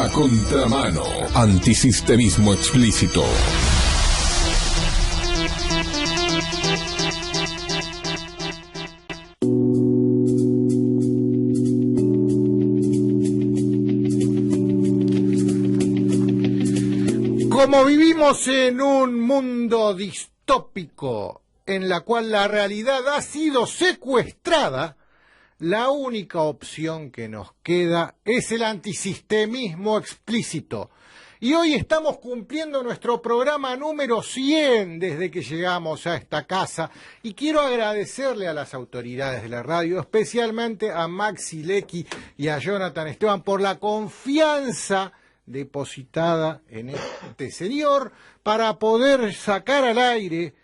A contramano, antisistemismo explícito. Como vivimos en un mundo distópico en la cual la realidad ha sido secuestrada, la única opción que nos queda es el antisistemismo explícito. Y hoy estamos cumpliendo nuestro programa número 100 desde que llegamos a esta casa. Y quiero agradecerle a las autoridades de la radio, especialmente a Maxi Lecky y a Jonathan Esteban, por la confianza depositada en este señor para poder sacar al aire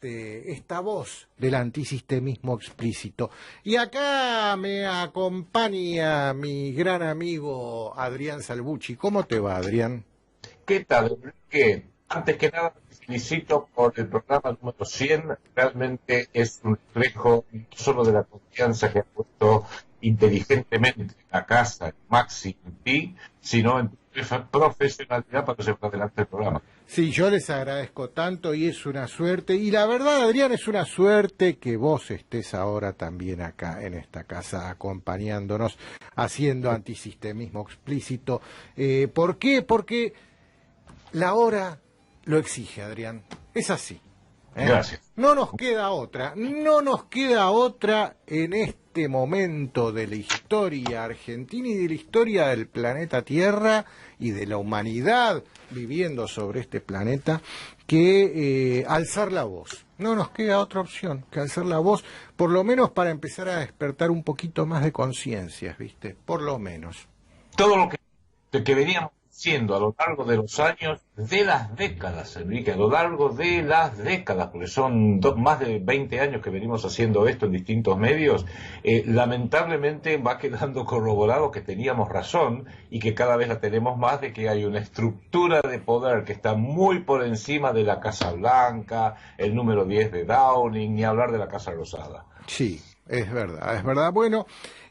esta voz del antisistemismo explícito. Y acá me acompaña mi gran amigo Adrián Salvucci. ¿Cómo te va, Adrián? ¿Qué tal? Que antes que nada te felicito por el programa número 100. Realmente es un reflejo no solo de la confianza que ha puesto inteligentemente la casa, Maxi, en ti, sino en tu profesionalidad para llevar adelante el programa. Sí, yo les agradezco tanto y es una suerte. Y la verdad, Adrián, es una suerte que vos estés ahora también acá en esta casa acompañándonos, haciendo antisistemismo explícito. ¿Por qué? Porque la hora lo exige, Adrián. Es así. Gracias. No nos queda otra en este momento de la historia argentina y de la historia del planeta Tierra y de la humanidad viviendo sobre este planeta que alzar la voz. No nos queda otra opción que alzar la voz, por lo menos para empezar a despertar un poquito más de conciencias, ¿viste? Por lo menos. Todo lo que veníamos haciendo a lo largo de los años, de las décadas, Enrique, a lo largo de las décadas, porque son más de 20 años que venimos haciendo esto en distintos medios, lamentablemente va quedando corroborado que teníamos razón y que cada vez la tenemos más, de que hay una estructura de poder que está muy por encima de la Casa Blanca, el número 10 de Downing, ni hablar de la Casa Rosada. Sí, es verdad, es verdad. Bueno,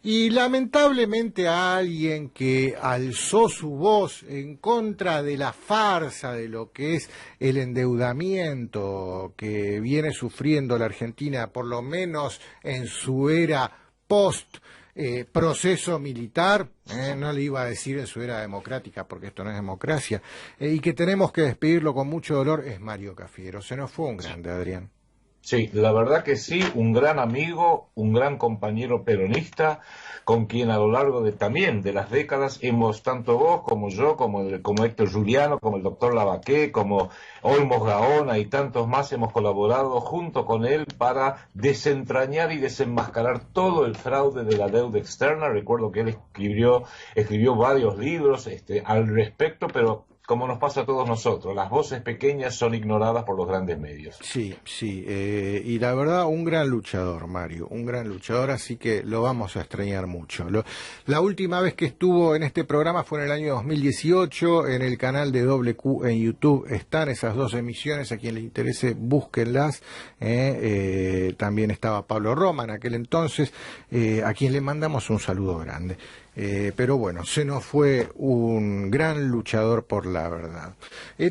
y lamentablemente a alguien que alzó su voz en contra de la farsa de lo que es el endeudamiento que viene sufriendo la Argentina, por lo menos en su era post proceso militar, no le iba a decir en su era democrática porque esto no es democracia, y que tenemos que despedirlo con mucho dolor, es Mario Cafiero. Se nos fue un grande, Adrián. Sí, la verdad que sí, un gran amigo, un gran compañero peronista, con quien a lo largo también de las décadas hemos, tanto vos como yo, como Héctor Juliano, como el doctor Lavaqué, como Olmos Gaona y tantos más, hemos colaborado junto con él para desentrañar y desenmascarar todo el fraude de la deuda externa. Recuerdo que él escribió varios libros al respecto, pero como nos pasa a todos nosotros, las voces pequeñas son ignoradas por los grandes medios. Sí, sí, y la verdad, un gran luchador, Mario, un gran luchador, así que lo vamos a extrañar mucho. La última vez que estuvo en este programa fue en el año 2018, en el canal de Doble Q en YouTube, están esas dos emisiones, a quien le interese, búsquenlas. También estaba Pablo Roma en aquel entonces, a quien le mandamos un saludo grande. Pero bueno, se nos fue un gran luchador por la verdad.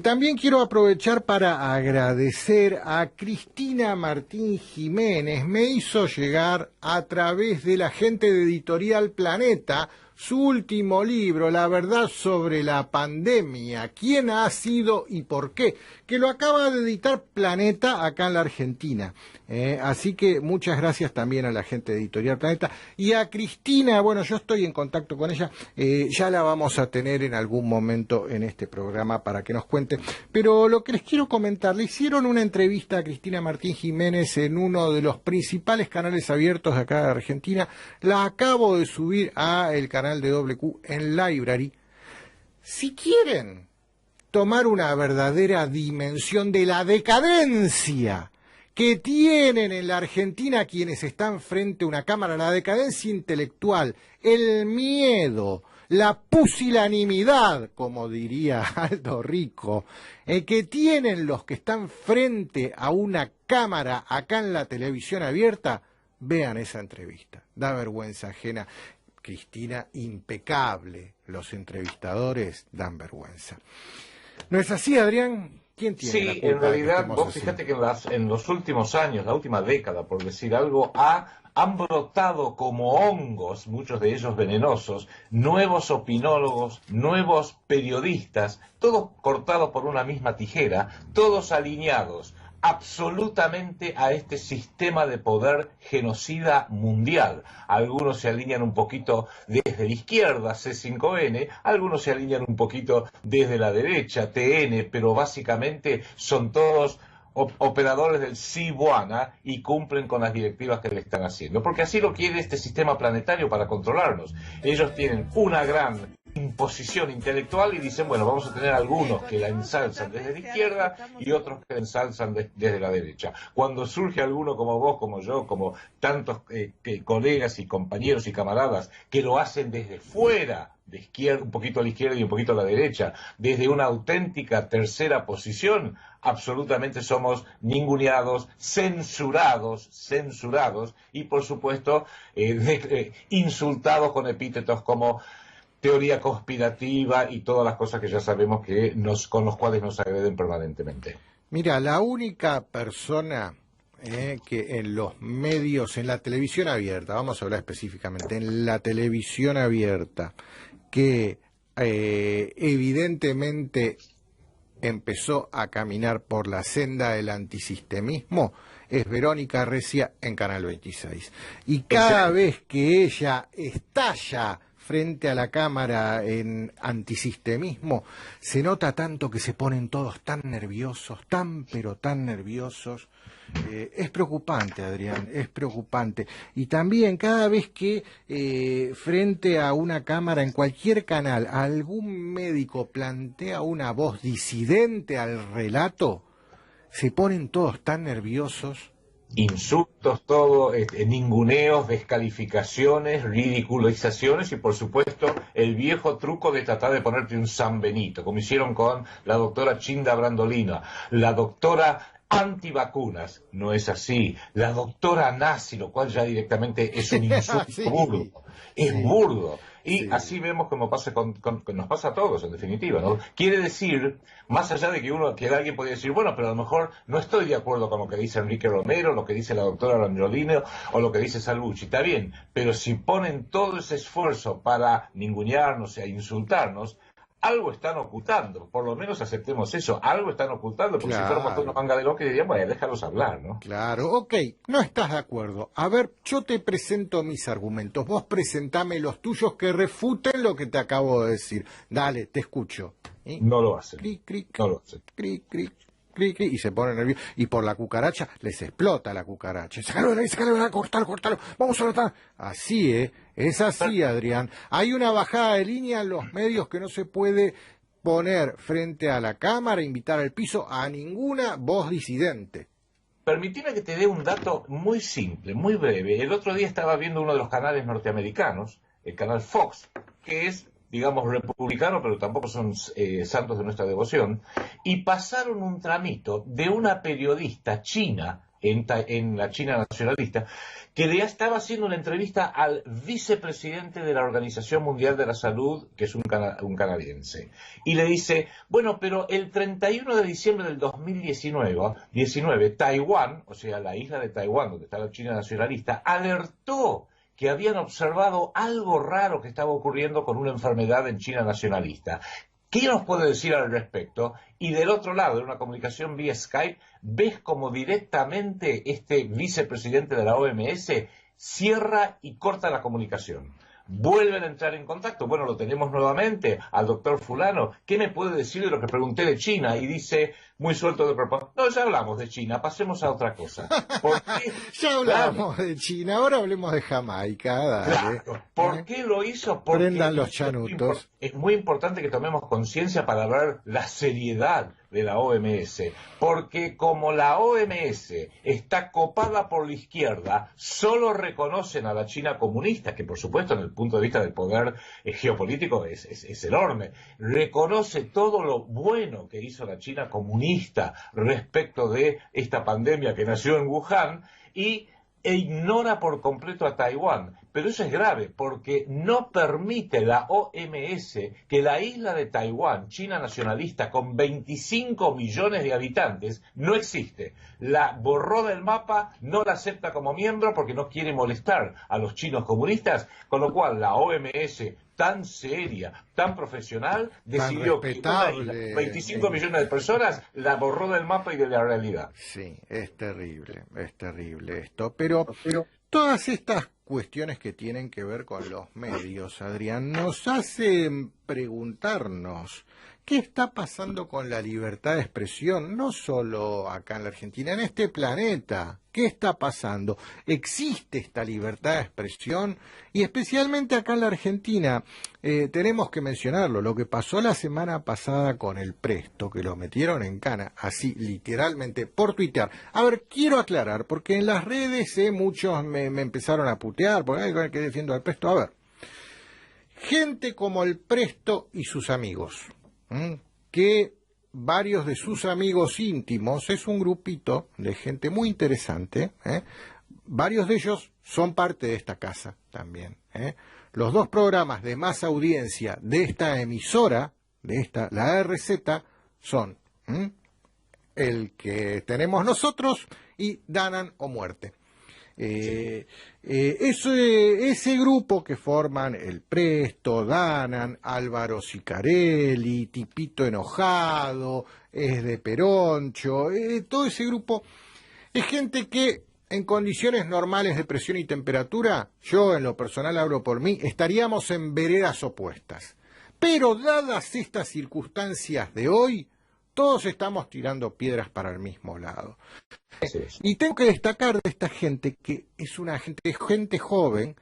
También quiero aprovechar para agradecer a Cristina Martín Jiménez. Me hizo llegar a través de la gente de Editorial Planeta su último libro, La verdad sobre la pandemia, quién ha sido y por qué, que lo acaba de editar Planeta acá en la Argentina. Así que muchas gracias también a la gente de Editorial Planeta y a Cristina. Bueno, yo estoy en contacto con ella, ya la vamos a tener en algún momento en este programa para que nos cuente, pero lo que les quiero comentar, le hicieron una entrevista a Cristina Martín Jiménez en uno de los principales canales abiertos de acá de Argentina. La acabo de subir a el canal de WQ en Library. Si quieren tomar una verdadera dimensión de la decadencia que tienen en la Argentina quienes están frente a una cámara, la decadencia intelectual, el miedo, la pusilanimidad, como diría Aldo Rico, que tienen los que están frente a una cámara acá en la televisión abierta, vean esa entrevista, da vergüenza ajena. Cristina, impecable. Los entrevistadores dan vergüenza. ¿No es así, Adrián? ¿Quién tiene la Sí, culpa en realidad, de que vos estemos fíjate así? que en los últimos años, la última década, por decir algo, han brotado como hongos, muchos de ellos venenosos, nuevos opinólogos, nuevos periodistas, todos cortados por una misma tijera, todos alineados absolutamente a este sistema de poder genocida mundial. Algunos se alinean un poquito desde la izquierda, C5N, algunos se alinean un poquito desde la derecha, TN, pero básicamente son todos operadores del Sibuana y cumplen con las directivas que le están haciendo, porque así lo quiere este sistema planetario para controlarnos. Ellos tienen una gran imposición intelectual y dicen, bueno, vamos a tener algunos que la ensalzan desde la izquierda y otros que la ensalzan desde la derecha. Cuando surge alguno como vos, como yo, como tantos colegas y compañeros y camaradas que lo hacen desde fuera, de izquierda, un poquito a la izquierda y un poquito a la derecha, desde una auténtica tercera posición, absolutamente somos ninguneados, censurados y por supuesto insultados con epítetos como teoría conspirativa y todas las cosas que ya sabemos que con los cuales nos agreden permanentemente. Mira, la única persona que en los medios, en la televisión abierta, vamos a hablar específicamente, en la televisión abierta, que evidentemente empezó a caminar por la senda del antisistemismo, es Verónica Recia en Canal 26. Y cada vez que ella estalla frente a la cámara en antisistemismo, se nota tanto que se ponen todos tan nerviosos, tan pero tan nerviosos. Es preocupante, Adrián, es preocupante. Y también cada vez que frente a una cámara en cualquier canal algún médico plantea una voz disidente al relato, se ponen todos tan nerviosos. Insultos, todo, ninguneos, descalificaciones, ridiculizaciones y por supuesto el viejo truco de tratar de ponerte un San Benito, como hicieron con la doctora Chinda Brandolina, la doctora antivacunas, no es así, la doctora nazi, lo cual ya directamente es un insulto Sí, burdo, es sí, burdo. Y sí. así vemos como pasa que nos pasa a todos, en definitiva, ¿no? Quiere decir, más allá de que alguien podría decir, bueno, pero a lo mejor no estoy de acuerdo con lo que dice Enrique Romero, lo que dice la doctora Rangiolino o lo que dice Salvucci, está bien, pero si ponen todo ese esfuerzo para ningunearnos e insultarnos, algo están ocultando, por lo menos aceptemos eso, algo están ocultando, porque si fuéramos toda una manga de locos dirían, bueno, déjalos hablar, ¿no? Claro, ok, no estás de acuerdo. A ver, yo te presento mis argumentos, vos presentame los tuyos que refuten lo que te acabo de decir. Dale, te escucho. No lo hacen, Cric, cric, no lo hacen. cric, cric, cric, cric, y se ponen nerviosos. Y por la cucaracha, les explota la cucaracha. Sácalo de ahí, cortalo, vamos a tratar. Así, es así, Adrián. Hay una bajada de línea en los medios que no se puede poner frente a la cámara, invitar al piso a ninguna voz disidente. Permitime que te dé un dato muy simple, muy breve. El otro día estaba viendo uno de los canales norteamericanos, el canal Fox, que es, digamos, republicano, pero tampoco son santos de nuestra devoción, y pasaron un tramito de una periodista china, en la China nacionalista, que le estaba haciendo una entrevista al vicepresidente de la Organización Mundial de la Salud, que es un canadiense. Y le dice, bueno, pero el 31 de diciembre del 2019, Taiwán, o sea, la isla de Taiwán, donde está la China nacionalista, alertó que habían observado algo raro que estaba ocurriendo con una enfermedad en China nacionalista. ¿Qué nos puede decir al respecto? Y del otro lado, en una comunicación vía Skype, ves como directamente este vicepresidente de la OMS cierra y corta la comunicación. Vuelven a entrar en contacto. Bueno, lo tenemos nuevamente al doctor fulano. ¿Qué me puede decir de lo que pregunté de China? Y dice, muy suelto de propósito, no, ya hablamos de China, pasemos a otra cosa. ¿Por qué? Ya hablamos de China, ahora hablemos de Jamaica, dale. Claro. ¿Por qué lo hizo? Porque Prendan los chanutos. es muy importante que tomemos conciencia para ver la seriedad de la OMS, porque como la OMS está copada por la izquierda, solo reconocen a la China comunista, que por supuesto en el punto de vista del poder geopolítico es enorme, reconoce todo lo bueno que hizo la China comunista respecto de esta pandemia que nació en Wuhan e ignora por completo a Taiwán. pero eso es grave porque no permite la OMS que la isla de Taiwán, China nacionalista, con 25 millones de habitantes, no existe. La borró del mapa, no la acepta como miembro porque no quiere molestar a los chinos comunistas, con lo cual la OMS, tan seria, tan profesional, decidió que una isla, 25 millones de personas, la borró del mapa y de la realidad. Sí, es terrible esto, pero todas estas cuestiones que tienen que ver con los medios, Adrián, nos hacen preguntarnos qué está pasando con la libertad de expresión, no solo acá en la Argentina, en este planeta. ¿Qué está pasando? ¿Existe esta libertad de expresión? Y especialmente acá en la Argentina, tenemos que mencionarlo, lo que pasó la semana pasada con el Presto, que lo metieron en cana, así literalmente, por tuitear. A ver, quiero aclarar, porque en las redes muchos me empezaron a putear, porque hay que defiendo al Presto. A ver, gente como el Presto y sus amigos, que varios de sus amigos íntimos, es un grupito de gente muy interesante, varios de ellos son parte de esta casa también. Los dos programas de más audiencia de esta emisora, la RZ, son el que tenemos nosotros y Danan o Muerte. Ese grupo que forman el Presto, Danan, Álvaro Sicarelli, Tipito Enojado, Es de Peroncho, todo ese grupo es gente que en condiciones normales de presión y temperatura, yo en lo personal hablo por mí, estaríamos en veredas opuestas. Pero dadas estas circunstancias de hoy, todos estamos tirando piedras para el mismo lado. Y tengo que destacar de esta gente que es una gente joven,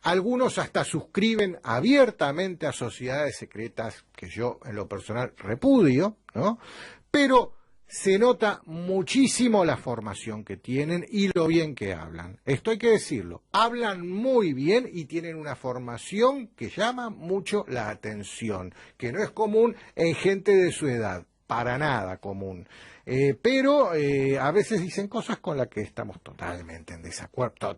algunos hasta suscriben abiertamente a sociedades secretas que yo en lo personal repudio, ¿no? Pero se nota muchísimo la formación que tienen y lo bien que hablan. Esto hay que decirlo, hablan muy bien y tienen una formación que llama mucho la atención, que no es común en gente de su edad. Para nada común, pero a veces dicen cosas con las que estamos totalmente en desacuerdo,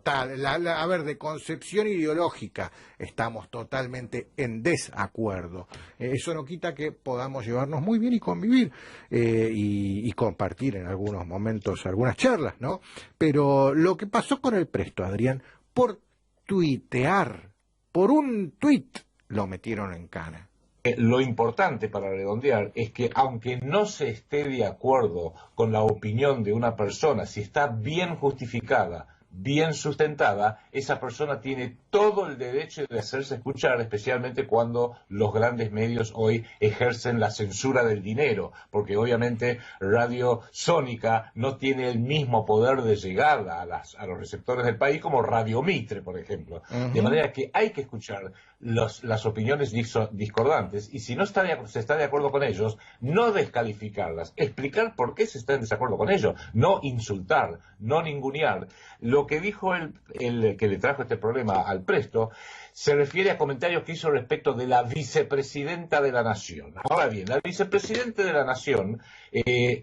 de concepción ideológica estamos totalmente en desacuerdo. Eso no quita que podamos llevarnos muy bien y convivir y compartir en algunos momentos algunas charlas, ¿no? Pero lo que pasó con el Presto, Adrián, por tuitear, por un tuit, lo metieron en cana. Lo importante para redondear es que aunque no se esté de acuerdo con la opinión de una persona, si está bien justificada, bien sustentada, esa persona tiene todo el derecho de hacerse escuchar, especialmente cuando los grandes medios hoy ejercen la censura del dinero, porque obviamente Radio Sónica no tiene el mismo poder de llegada a los receptores del país como Radio Mitre, por ejemplo. De manera que hay que escuchar las opiniones discordantes y si no se está de acuerdo con ellos, no descalificarlas, explicar por qué se está en desacuerdo con ellos, no insultar, no ningunear. Lo que dijo el que le trajo este problema al Presto se refiere a comentarios que hizo respecto de la vicepresidenta de la Nación. Ahora bien, la vicepresidenta de la Nación,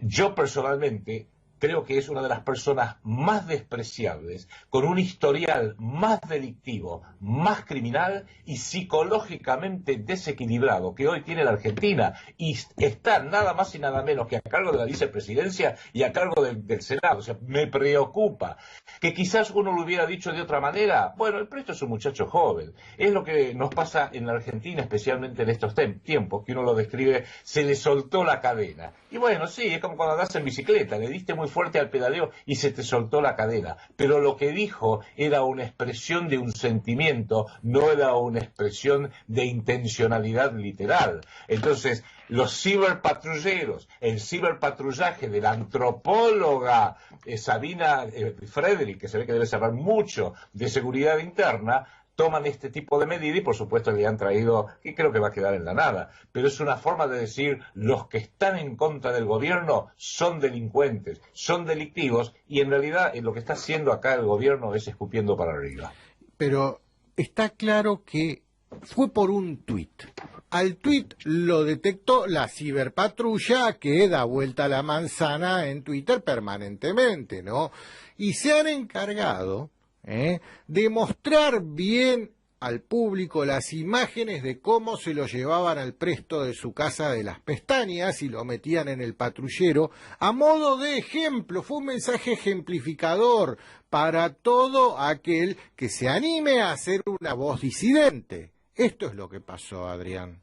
yo personalmente creo que es una de las personas más despreciables, con un historial más delictivo, más criminal y psicológicamente desequilibrado que hoy tiene la Argentina, y está nada más y nada menos que a cargo de la vicepresidencia y a cargo del Senado. O sea, me preocupa. Que quizás uno lo hubiera dicho de otra manera. Bueno, el Presto es un muchacho joven. Es lo que nos pasa en la Argentina, especialmente en estos tiempos, que uno lo describe, se le soltó la cadena. Y bueno, sí, es como cuando andás en bicicleta, le diste muy fuerte al pedaleo y se te soltó la cadena. Pero lo que dijo era una expresión de un sentimiento, no era una expresión de intencionalidad literal. Entonces, los ciberpatrulleros, el ciberpatrullaje de la antropóloga Sabina Frederick, que se ve que debe saber mucho de seguridad interna, toman este tipo de medida y por supuesto le han traído, que creo que va a quedar en la nada, pero es una forma de decir los que están en contra del gobierno son delincuentes, son delictivos y en realidad lo que está haciendo acá el gobierno es escupiendo para arriba. Pero está claro que fue por un tuit. Al tuit lo detectó la ciberpatrulla que da vuelta a la manzana en Twitter permanentemente, ¿no? Y se han encargado de mostrar bien al público las imágenes de cómo se lo llevaban al presto de su casa de las pestañas y lo metían en el patrullero a modo de ejemplo. Fue un mensaje ejemplificador para todo aquel que se anime a hacer una voz disidente. Esto es lo que pasó, Adrián.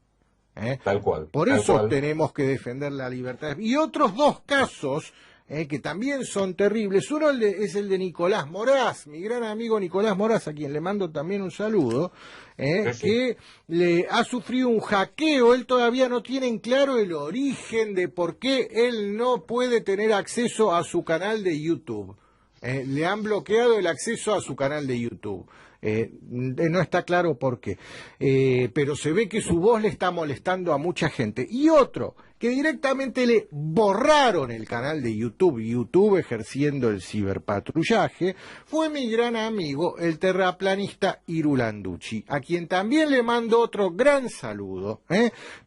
Tal cual. Por tal eso cual. tenemos que defender la libertad. Y otros dos casos que también son terribles. Uno es el de Nicolás Moraz, mi gran amigo Nicolás Moraz, a quien le mando también un saludo, Sí. que le ha sufrido un hackeo. Él todavía no tiene en claro el origen de por qué él no puede tener acceso a su canal de YouTube. Le han bloqueado el acceso a su canal de YouTube. No está claro por qué, pero se ve que su voz le está molestando a mucha gente. Y otro, que directamente le borraron el canal de YouTube ejerciendo el ciberpatrullaje, fue mi gran amigo, el terraplanista Iru Landucci, a quien también le mando otro gran saludo.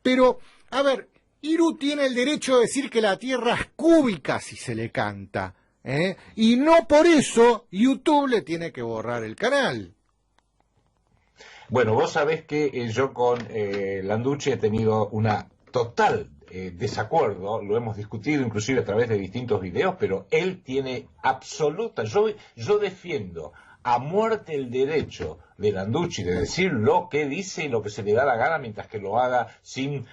Pero, a ver, Iru tiene el derecho de decir que la Tierra es cúbica si se le canta, y no por eso YouTube le tiene que borrar el canal. Bueno, vos sabés que yo con Landucci he tenido una total desacuerdo, lo hemos discutido inclusive a través de distintos videos, pero él tiene absoluta, yo defiendo a muerte el derecho de Landucci de decir lo que dice y lo que se le da la gana mientras que lo haga sin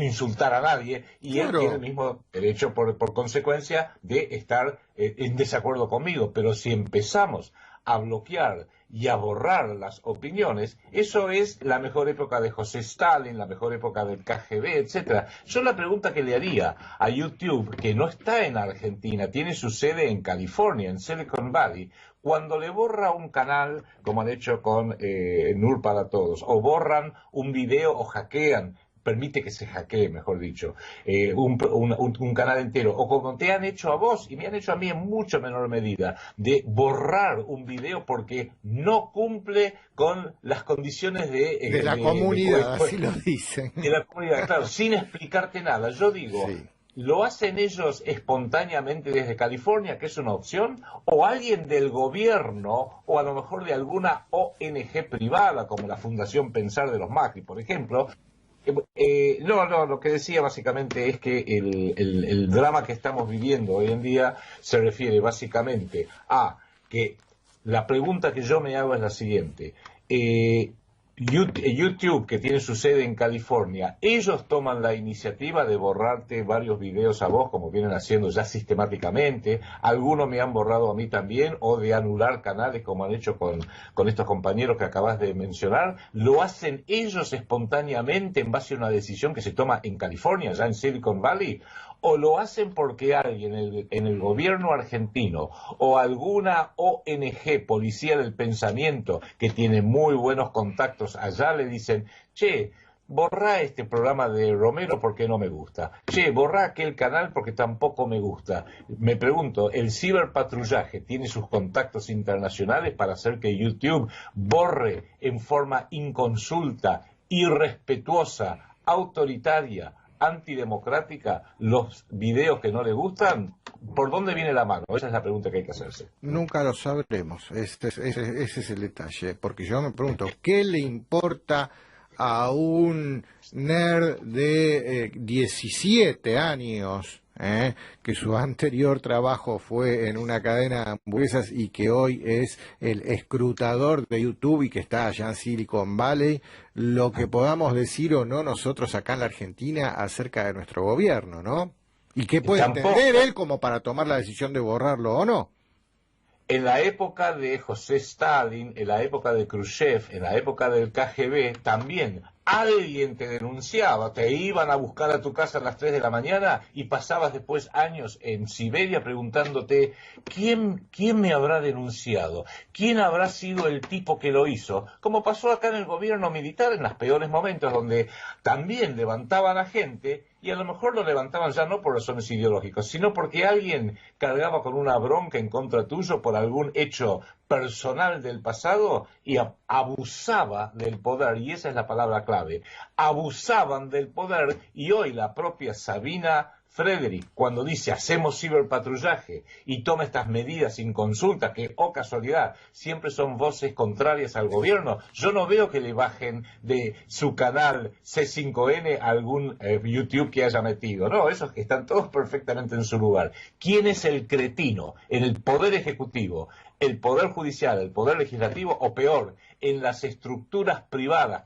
insultar a nadie, y claro, él tiene el mismo derecho por consecuencia de estar en desacuerdo conmigo. Pero si empezamos a bloquear y a borrar las opiniones, eso es la mejor época de José Stalin, la mejor época del KGB, etcétera. Yo la pregunta que le haría a YouTube, que no está en Argentina, tiene su sede en California, en Silicon Valley, cuando le borra un canal, como han hecho con NUR para Todos, o borran un video o hackean, permite que se hackee, mejor dicho, un canal entero, o como te han hecho a vos, y me han hecho a mí en mucho menor medida, de borrar un video porque no cumple con las condiciones de la comunidad, así lo dicen. De la comunidad, claro, sin explicarte nada. Yo digo, sí. ¿Lo hacen ellos espontáneamente desde California, que es una opción? ¿O alguien del gobierno, o a lo mejor de alguna ONG privada, como la Fundación Pensar de los Macri, por ejemplo? No, lo que decía básicamente es que el drama que estamos viviendo hoy en día se refiere básicamente a que la pregunta que yo me hago es la siguiente. YouTube, que tiene su sede en California, ellos toman la iniciativa de borrarte varios videos a vos, como vienen haciendo ya sistemáticamente. Algunos me han borrado a mí también, o de anular canales, como han hecho con estos compañeros que acabas de mencionar. ¿Lo hacen ellos espontáneamente en base a una decisión que se toma en California, ya en Silicon Valley? ¿O lo hacen porque alguien en el gobierno argentino o alguna ONG, Policía del Pensamiento, que tiene muy buenos contactos allá, le dicen, che, borrá este programa de Romero porque no me gusta, che, borrá aquel canal porque tampoco me gusta? Me pregunto, ¿el ciberpatrullaje tiene sus contactos internacionales para hacer que YouTube borre en forma inconsulta, irrespetuosa, autoritaria, antidemocrática los videos que no le gustan? ¿Por dónde viene la mano? Esa es la pregunta que hay que hacerse. Nunca lo sabremos. Ese es el detalle, porque yo me pregunto, ¿qué le importa a un nerd de 17 años, que su anterior trabajo fue en una cadena de hamburguesas y que hoy es el escrutador de YouTube y que está allá en Silicon Valley, lo que podamos decir o no nosotros acá en la Argentina acerca de nuestro gobierno, ¿no? ¿Y qué puede entender él como para tomar la decisión de borrarlo o no? En la época de José Stalin, en la época de Khrushchev, en la época del KGB, también alguien te denunciaba, te iban a buscar a tu casa a las 3 de la mañana y pasabas después años en Siberia preguntándote ¿quién me habrá denunciado? ¿Quién habrá sido el tipo que lo hizo? Como pasó acá en el gobierno militar en los peores momentos, donde también levantaban a gente y a lo mejor lo levantaban ya no por razones ideológicas, sino porque alguien cargaba con una bronca en contra tuyo por algún hecho personal del pasado y abusaba del poder, y esa es la palabra clave. clave, abusaban del poder, y hoy la propia Sabina Frederick, cuando dice hacemos ciberpatrullaje y toma estas medidas sin consulta, que, oh casualidad, siempre son voces contrarias al gobierno, yo no veo que le bajen de su canal C5N algún YouTube que haya metido. No, esos que están todos perfectamente en su lugar. ¿Quién es el cretino en el Poder Ejecutivo, el Poder Judicial, el Poder Legislativo, o peor, en las estructuras privadas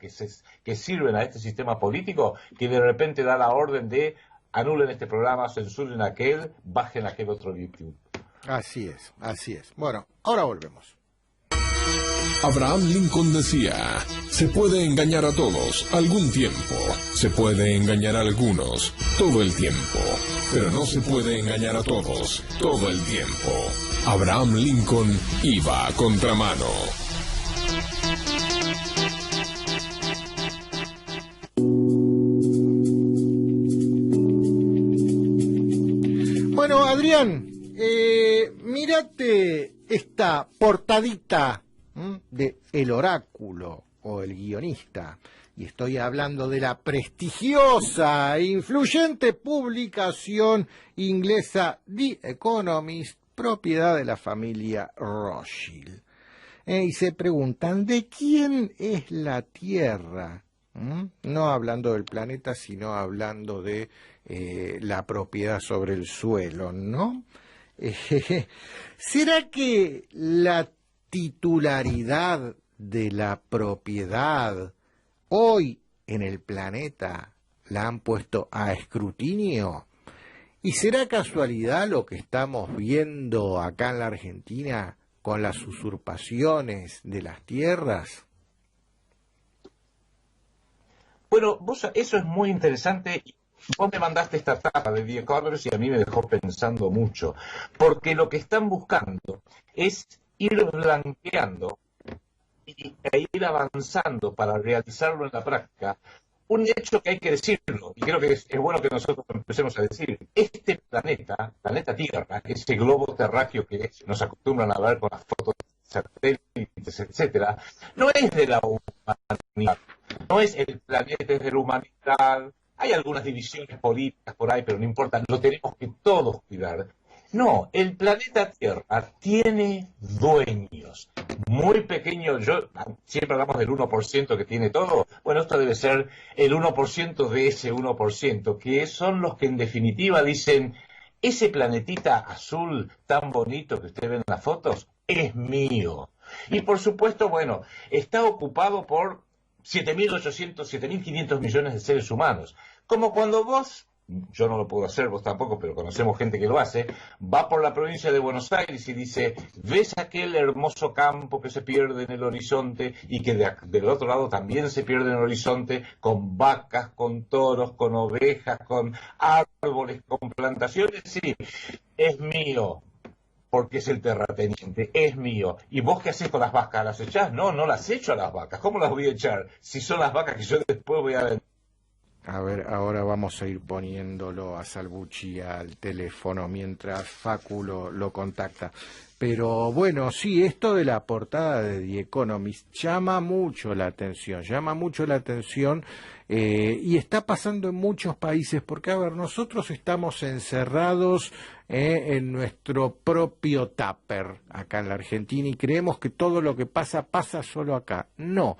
que sirven a este sistema político, que de repente da la orden de anulen este programa, censuren aquel, bajen aquel otro YouTube? Así es, así es. Bueno, ahora volvemos. Abraham Lincoln decía, se puede engañar a todos algún tiempo, se puede engañar a algunos todo el tiempo, pero no se puede engañar a todos todo el tiempo. Abraham Lincoln iba a contramano. Bueno, Adrián, mírate esta portadita de El Oráculo o El Guionista, y estoy hablando de la prestigiosa e influyente publicación inglesa The Economist, propiedad de la familia Rothschild. Y se preguntan, ¿de quién es la Tierra? No hablando del planeta, sino hablando de la propiedad sobre el suelo, ¿no? ¿Será que la titularidad de la propiedad hoy en el planeta la han puesto a escrutinio? ¿Y será casualidad lo que estamos viendo acá en la Argentina con las usurpaciones de las tierras? Bueno, eso es muy interesante. Vos me mandaste esta tapa de The Economist y a mí me dejó pensando mucho, porque lo que están buscando es ir blanqueando e ir avanzando para realizarlo en la práctica. Un hecho que hay que decirlo, y creo que es bueno que nosotros empecemos a decir: este planeta Tierra, ese globo terráqueo que nos acostumbran a ver con las fotos de satélites, etcétera, no es de la humanidad, no es el planeta, es de la humanidad. Hay algunas divisiones políticas por ahí, pero no importa, lo tenemos que todos cuidar. No, el planeta Tierra tiene dueños muy pequeños. Siempre hablamos del 1% que tiene todo. Bueno, esto debe ser el 1% de ese 1%, que son los que en definitiva dicen: ese planetita azul tan bonito que usted ve en las fotos es mío. Y por supuesto, bueno, está ocupado por 7.800, 7.500 millones de seres humanos. Como cuando vos, yo no lo puedo hacer, vos tampoco, pero conocemos gente que lo hace, va por la provincia de Buenos Aires y dice: ¿ves aquel hermoso campo que se pierde en el horizonte y que del otro lado también se pierde en el horizonte, con vacas, con toros, con ovejas, con árboles, con plantaciones? Sí, es mío, porque es el terrateniente, es mío. ¿Y vos qué haces con las vacas? ¿Las echás? No, no las echo a las vacas. ¿Cómo las voy a echar si son las vacas que yo después voy a vender? A ver, ahora vamos a ir poniéndolo a Salvucci al teléfono mientras Facu lo contacta. Pero bueno, sí, esto de la portada de The Economist llama mucho la atención, y está pasando en muchos países, porque, a ver, nosotros estamos encerrados en nuestro propio tupper acá en la Argentina y creemos que todo lo que pasa solo acá. No.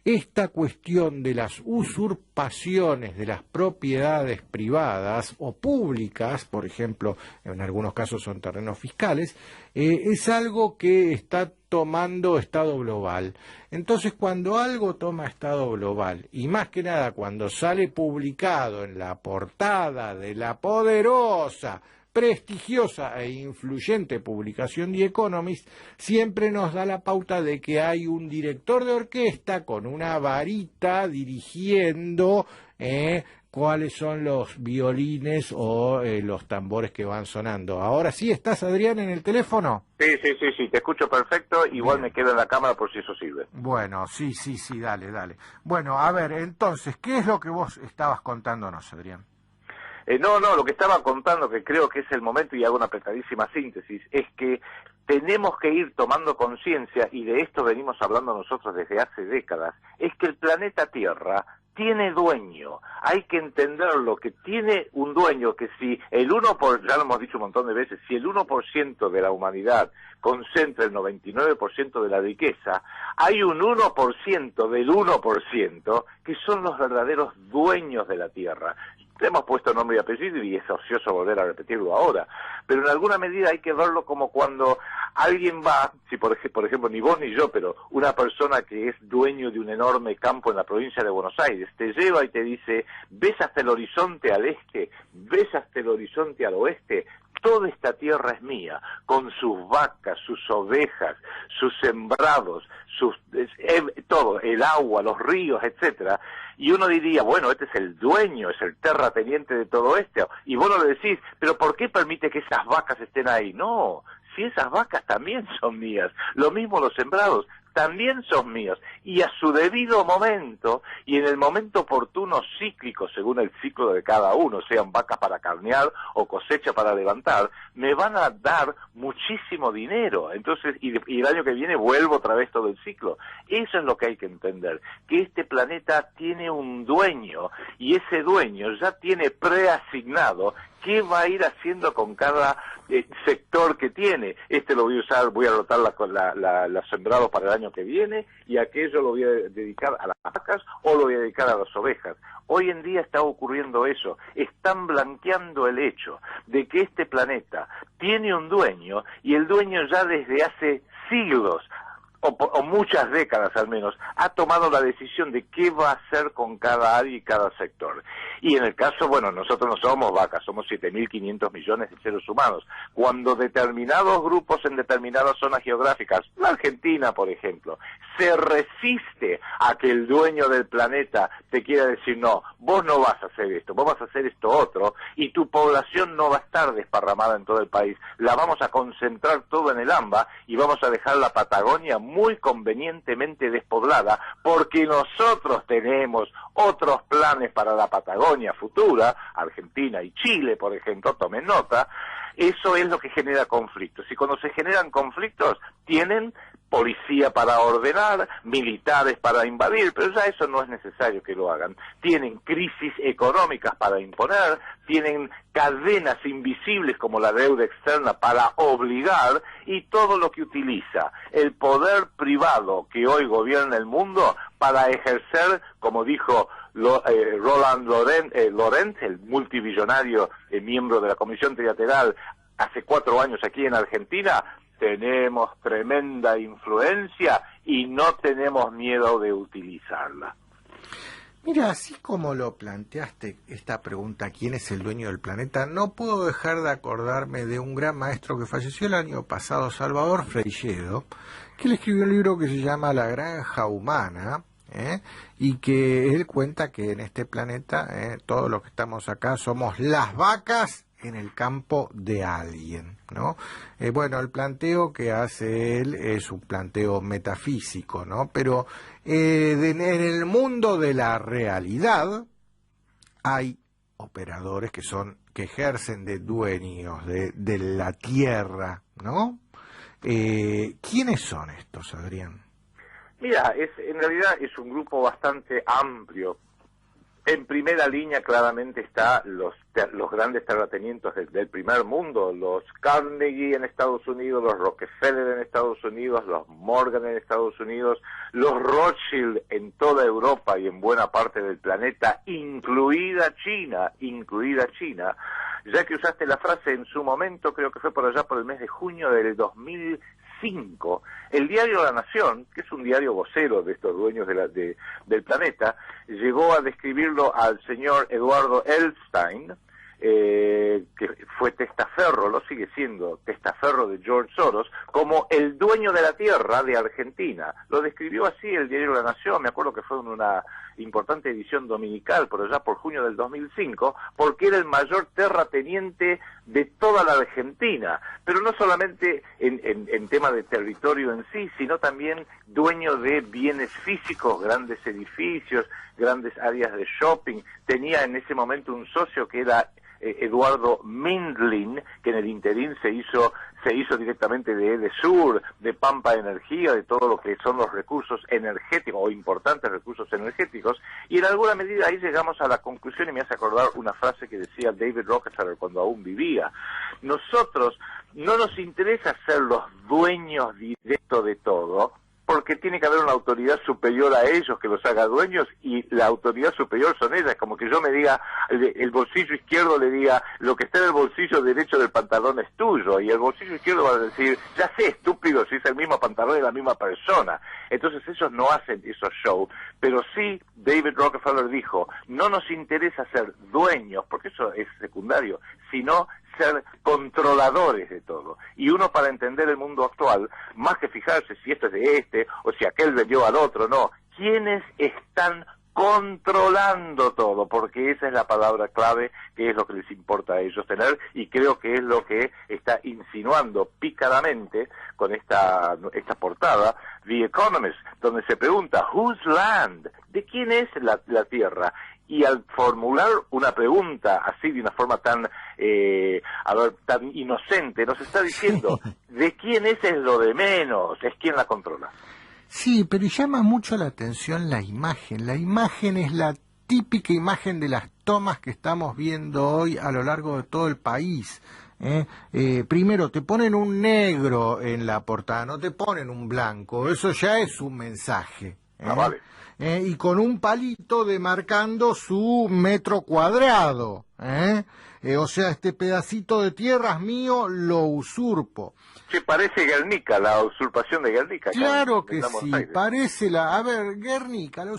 Esta cuestión de las usurpaciones de las propiedades privadas o públicas, por ejemplo, en algunos casos son terrenos fiscales, es algo que está tomando estado global. Entonces, cuando algo toma estado global, y más que nada cuando sale publicado en la portada de la poderosa, prestigiosa e influyente publicación The Economist, siempre nos da la pauta de que hay un director de orquesta con una varita dirigiendo cuáles son los violines o los tambores que van sonando. Ahora sí, ¿estás, Adrián, en el teléfono? Sí, te escucho perfecto, igual me quedo en la cámara por si eso sirve. Bueno, sí, dale. Bueno, a ver, entonces, ¿qué es lo que vos estabas contándonos, Adrián? No, lo que estaba contando, que creo que es el momento, y hago una apretadísima síntesis, es que tenemos que ir tomando conciencia, y de esto venimos hablando nosotros desde hace décadas, es que el planeta Tierra tiene dueño, hay que entenderlo, que tiene un dueño, que si el 1%, ya lo hemos dicho un montón de veces, si el 1% de la humanidad concentra el 99% de la riqueza, hay un 1% del 1% que son los verdaderos dueños de la Tierra. Le hemos puesto nombre y apellido y es ocioso volver a repetirlo ahora, pero en alguna medida hay que verlo como cuando alguien va, si por ejemplo ni vos ni yo, pero una persona que es dueño de un enorme campo en la provincia de Buenos Aires, te lleva y te dice, ves hasta el horizonte al este, ves hasta el horizonte al oeste, toda esta tierra es mía, con sus vacas, sus ovejas, sus sembrados, todo, el agua, los ríos, etcétera. Y uno diría, bueno, este es el dueño, es el terrateniente de todo esto. Y vos no le decís, pero ¿por qué permite que esas vacas estén ahí? No, si esas vacas también son mías. Lo mismo los sembrados, también son míos. Y a su debido momento, y en el momento oportuno cíclico, según el ciclo de cada uno, sean vacas para carnear o cosecha para levantar, me van a dar muchísimo dinero. Entonces, y el año que viene vuelvo otra vez todo el ciclo. Eso es lo que hay que entender, que este planeta tiene un dueño, y ese dueño ya tiene preasignado qué va a ir haciendo con cada sector que tiene. Lo voy a usar, voy a rotar los sembrados para el año que viene, y aquello lo voy a dedicar a las vacas o lo voy a dedicar a las ovejas. Hoy en día está ocurriendo eso. Están blanqueando el hecho de que este planeta tiene un dueño, y el dueño ya desde hace siglos, o muchas décadas al menos, ha tomado la decisión de qué va a hacer con cada área y cada sector. Y en el caso, bueno, nosotros no somos vacas, somos 7.500 millones de seres humanos. Cuando determinados grupos en determinadas zonas geográficas, la Argentina, por ejemplo, se resiste a que el dueño del planeta te quiera decir, no, vos no vas a hacer esto, vos vas a hacer esto otro, y tu población no va a estar desparramada en todo el país, la vamos a concentrar todo en el AMBA, y vamos a dejar la Patagonia muy convenientemente despoblada, porque nosotros tenemos otros planes para la Patagonia futura, Argentina y Chile, por ejemplo, tomen nota. Eso es lo que genera conflictos, y cuando se generan conflictos, tienen policía para ordenar, militares para invadir, pero ya eso no es necesario que lo hagan. Tienen crisis económicas para imponer, tienen cadenas invisibles como la deuda externa para obligar, y todo lo que utiliza el poder privado que hoy gobierna el mundo para ejercer, como dijo Roland Laurent, el multibillonario miembro de la Comisión Trilateral hace 4 años aquí en Argentina, tenemos tremenda influencia y no tenemos miedo de utilizarla. Mira, así como lo planteaste esta pregunta, ¿quién es el dueño del planeta? No puedo dejar de acordarme de un gran maestro que falleció el año pasado, Salvador Freixedo, que él escribió un libro que se llama La Granja Humana, y que él cuenta que en este planeta, todos los que estamos acá somos las vacas en el campo de alguien, ¿no? Bueno, el planteo que hace él es un planteo metafísico, ¿no? Pero en el mundo de la realidad hay operadores que ejercen de dueños de la tierra, ¿no? ¿Quiénes son estos, Adrián? Mira, en realidad es un grupo bastante amplio. En primera línea claramente está los grandes terratenientes del primer mundo, los Carnegie en Estados Unidos, los Rockefeller en Estados Unidos, los Morgan en Estados Unidos, los Rothschild en toda Europa y en buena parte del planeta, incluida China, ya que usaste la frase en su momento, creo que fue por allá por el mes de junio del 2005, el diario La Nación, que es un diario vocero de estos dueños del planeta, llegó a describirlo al señor Eduardo Elstein, que fue testaferro, lo sigue siendo testaferro de George Soros, como el dueño de la tierra de Argentina. Lo describió así el diario La Nación, me acuerdo que fue en una importante edición dominical por allá por junio del 2005, porque era el mayor terrateniente de toda la Argentina, pero no solamente en tema de territorio en sí, sino también dueño de bienes físicos, grandes edificios, grandes áreas de shopping. Tenía en ese momento un socio que era Eduardo Mindlin, que en el interín se hizo directamente de Edesur, de Pampa Energía, de todo lo que son los recursos energéticos o importantes recursos energéticos, y en alguna medida ahí llegamos a la conclusión, y me hace acordar una frase que decía David Rockefeller cuando aún vivía: nosotros no nos interesa ser los dueños directos de todo, porque tiene que haber una autoridad superior a ellos que los haga dueños, y la autoridad superior son ellas. Como que yo me diga, el bolsillo izquierdo le diga, lo que está en el bolsillo derecho del pantalón es tuyo, y el bolsillo izquierdo va a decir, ya sé, estúpido, si es el mismo pantalón y la misma persona. Entonces ellos no hacen esos shows, pero sí David Rockefeller dijo, no nos interesa ser dueños, porque eso es secundario, sino ser controladores de todo. Y uno, para entender el mundo actual, más que fijarse si esto es de este o si aquel vendió al otro, no, ¿quiénes están controlando todo? Porque esa es la palabra clave, que es lo que les importa a ellos tener, y creo que es lo que está insinuando pícaramente con esta portada The Economist, donde se pregunta, whose land? ¿De quién es la tierra? Y al formular una pregunta así, de una forma tan tan inocente, nos está diciendo, ¿de quién es lo de menos? Es quien la controla. Sí, pero llama mucho la atención la imagen. La imagen es la típica imagen de las tomas que estamos viendo hoy a lo largo de todo el país. Primero te ponen un negro en la portada, no te ponen un blanco, eso ya es un mensaje. Vale. Y con un palito demarcando su metro cuadrado. O sea, este pedacito de tierra es mío, lo usurpo. Sí, parece Guernica, la usurpación de Guernica. Claro que sí, parece a ver, Guernica, la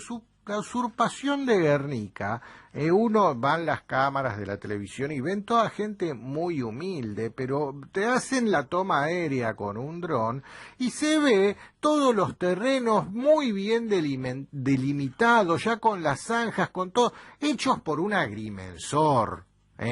usurpación de Guernica. Uno van las cámaras de la televisión y ven toda gente muy humilde, pero te hacen la toma aérea con un dron y se ve todos los terrenos muy bien delimitados, ya con las zanjas, con todo, hechos por un agrimensor.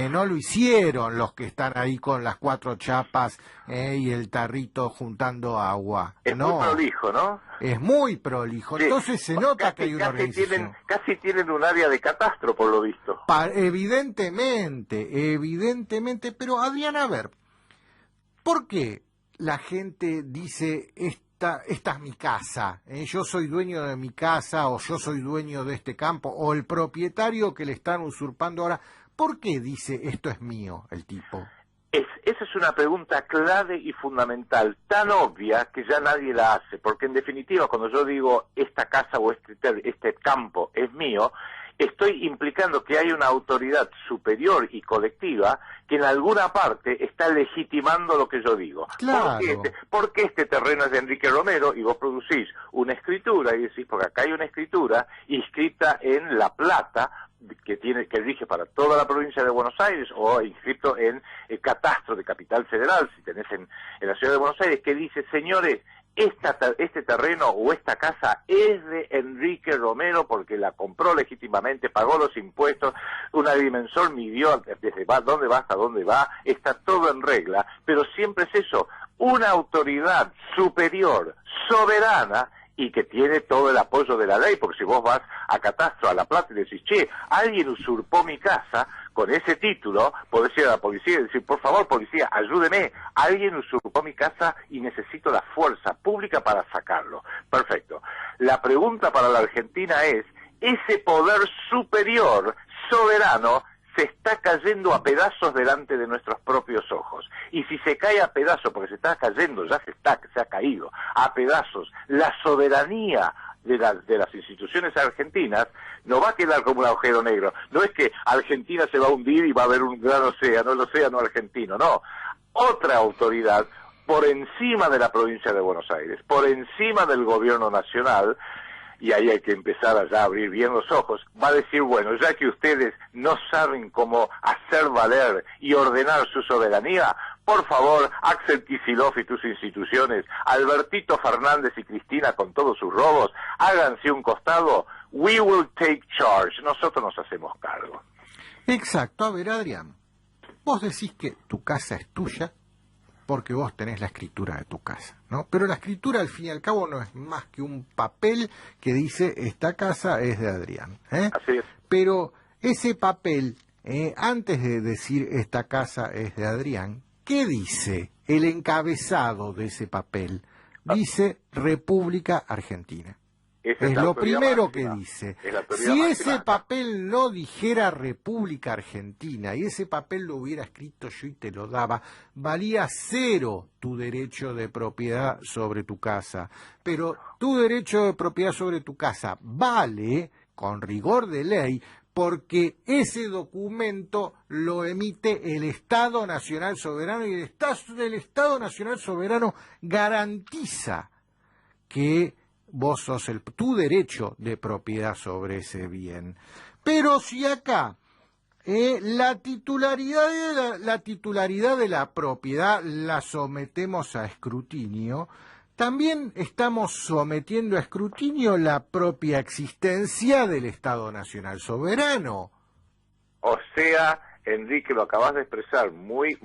No lo hicieron los que están ahí con las 4 chapas y el tarrito juntando agua. Es muy prolijo, ¿no? Es muy prolijo, sí. Entonces se nota que hay una organización. Casi tienen un área de catastro, por lo visto. Evidentemente, pero Adrián, a ver, ¿por qué la gente dice esta es mi casa, yo soy dueño de mi casa, o yo soy dueño de este campo, o el propietario que le están usurpando ahora? ¿Por qué dice esto es mío el tipo? Esa es una pregunta clave y fundamental, tan obvia que ya nadie la hace, porque en definitiva cuando yo digo esta casa o este campo es mío, estoy implicando que hay una autoridad superior y colectiva que en alguna parte está legitimando lo que yo digo. Claro. Porque este terreno es de Enrique Romero y vos producís una escritura y decís, porque acá hay una escritura inscrita en La Plata, que rige para toda la provincia de Buenos Aires, o inscrito en el catastro de Capital Federal, si tenés en la ciudad de Buenos Aires, que dice, señores, este terreno o esta casa es de Enrique Romero porque la compró legítimamente, pagó los impuestos, un agrimensor midió desde dónde va hasta dónde va, está todo en regla, pero siempre es eso, una autoridad superior, soberana, y que tiene todo el apoyo de la ley, porque si vos vas a Catastro, a La Plata, y decís, che, alguien usurpó mi casa, con ese título, podés ir a la policía y decir, por favor, policía, ayúdeme, alguien usurpó mi casa y necesito la fuerza pública para sacarlo. Perfecto. La pregunta para la Argentina es, ese poder superior, soberano, se está cayendo a pedazos delante de nuestros propios ojos. Y si se cae a pedazos, porque se está cayendo, se ha caído a pedazos, la soberanía de las instituciones argentinas no va a quedar como un agujero negro. No es que Argentina se va a hundir y va a haber un gran océano, el océano argentino, no. Otra autoridad por encima de la provincia de Buenos Aires, por encima del gobierno nacional, y ahí hay que empezar a abrir bien los ojos, va a decir, bueno, ya que ustedes no saben cómo hacer valer y ordenar su soberanía, por favor, Axel Kicillof y tus instituciones, Albertito Fernández y Cristina con todos sus robos, háganse un costado, we will take charge, nosotros nos hacemos cargo. Exacto. A ver, Adrián, vos decís que tu casa es tuya porque vos tenés la escritura de tu casa, ¿no? Pero la escritura, al fin y al cabo, no es más que un papel que dice, esta casa es de Adrián, Así es. Pero ese papel antes de decir esta casa es de Adrián, ¿qué dice el encabezado de ese papel? Dice República Argentina. Es lo primero que dice. Si ese papel no dijera República Argentina y ese papel lo hubiera escrito yo y te lo daba, valía 0 tu derecho de propiedad sobre tu casa. Pero tu derecho de propiedad sobre tu casa vale, con rigor de ley, porque ese documento lo emite el Estado Nacional Soberano y el Estado Nacional Soberano garantiza que vos sos tu derecho de propiedad sobre ese bien. Pero si acá la titularidad de la propiedad la sometemos a escrutinio, también estamos sometiendo a escrutinio la propia existencia del Estado Nacional Soberano. O sea, Enrique, lo acabas de expresar muy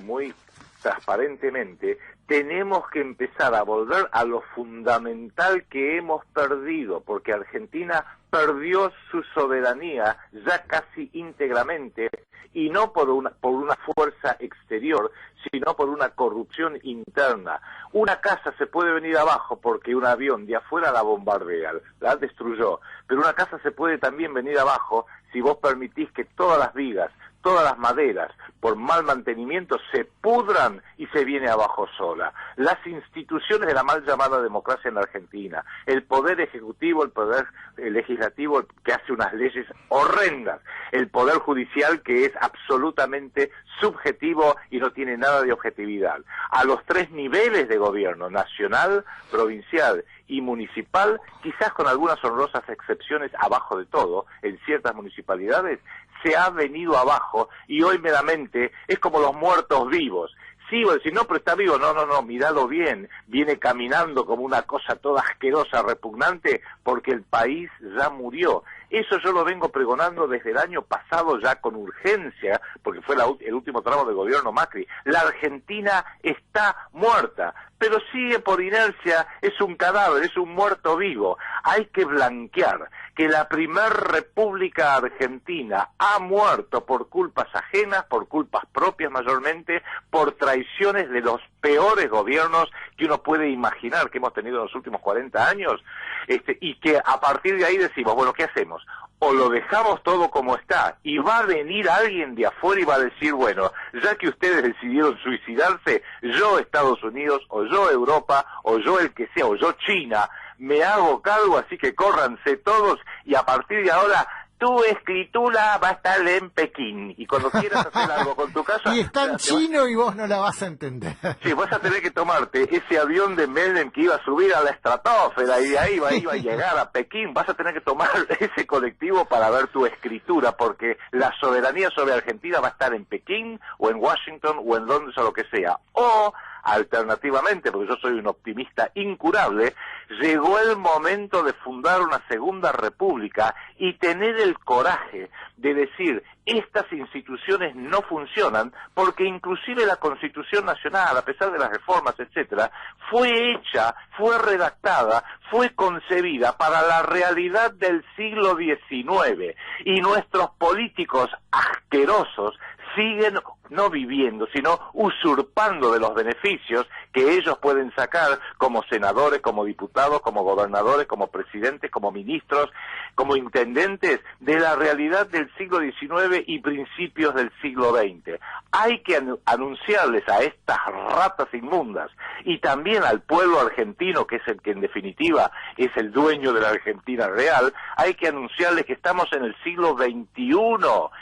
transparentemente. Tenemos que empezar a volver a lo fundamental que hemos perdido, porque Argentina perdió su soberanía ya casi íntegramente, y no por una fuerza exterior, sino por una corrupción interna. Una casa se puede venir abajo porque un avión de afuera la bombardea, la destruyó, pero una casa se puede también venir abajo si vos permitís que todas las vigas, todas las maderas, por mal mantenimiento, se pudran y se viene abajo sola. Las instituciones de la mal llamada democracia en la Argentina, el poder ejecutivo, el poder legislativo que hace unas leyes horrendas, el poder judicial que es absolutamente subjetivo y no tiene nada de objetividad. A los 3 niveles de gobierno, nacional, provincial y municipal, quizás con algunas honrosas excepciones abajo de todo, en ciertas municipalidades, se ha venido abajo y hoy meramente es como los muertos vivos. Sí, voy a decir, no, pero está vivo. No, míralo bien. Viene caminando como una cosa toda asquerosa, repugnante, porque el país ya murió. Eso yo lo vengo pregonando desde el año pasado ya con urgencia, porque fue el último tramo del gobierno Macri. La Argentina está muerta, pero sigue por inercia, es un cadáver, es un muerto vivo. Hay que blanquear que la primer república argentina ha muerto por culpas ajenas, por culpas propias mayormente, por traiciones de los peores gobiernos que uno puede imaginar que hemos tenido en los últimos 40 años, y que a partir de ahí decimos, bueno, ¿qué hacemos? O lo dejamos todo como está, y va a venir alguien de afuera y va a decir, bueno, ya que ustedes decidieron suicidarse, yo Estados Unidos, o yo Europa, o yo el que sea, o yo China, me hago cargo, así que córranse todos, y a partir de ahora tu escritura va a estar en Pekín, y cuando quieras hacer algo con tu casa... Y está en chino y vos no la vas a entender. Sí, vas a tener que tomarte ese avión de Menem que iba a subir a la estratosfera y de ahí iba a llegar a Pekín, vas a tener que tomar ese colectivo para ver tu escritura, porque la soberanía sobre Argentina va a estar en Pekín, o en Washington, o en Londres, o lo que sea. O, alternativamente, porque yo soy un optimista incurable, llegó el momento de fundar una segunda república y tener el coraje de decir, estas instituciones no funcionan, porque inclusive la Constitución Nacional, a pesar de las reformas, etcétera, fue hecha, fue redactada, fue concebida para la realidad del siglo XIX, y nuestros políticos asquerosos siguen no viviendo, sino usurpando de los beneficios que ellos pueden sacar como senadores, como diputados, como gobernadores, como presidentes, como ministros, como intendentes de la realidad del siglo XIX y principios del siglo XX. Hay que anunciarles a estas ratas inmundas y también al pueblo argentino, que es el que en definitiva es el dueño de la Argentina real, hay que anunciarles que estamos en el siglo XXI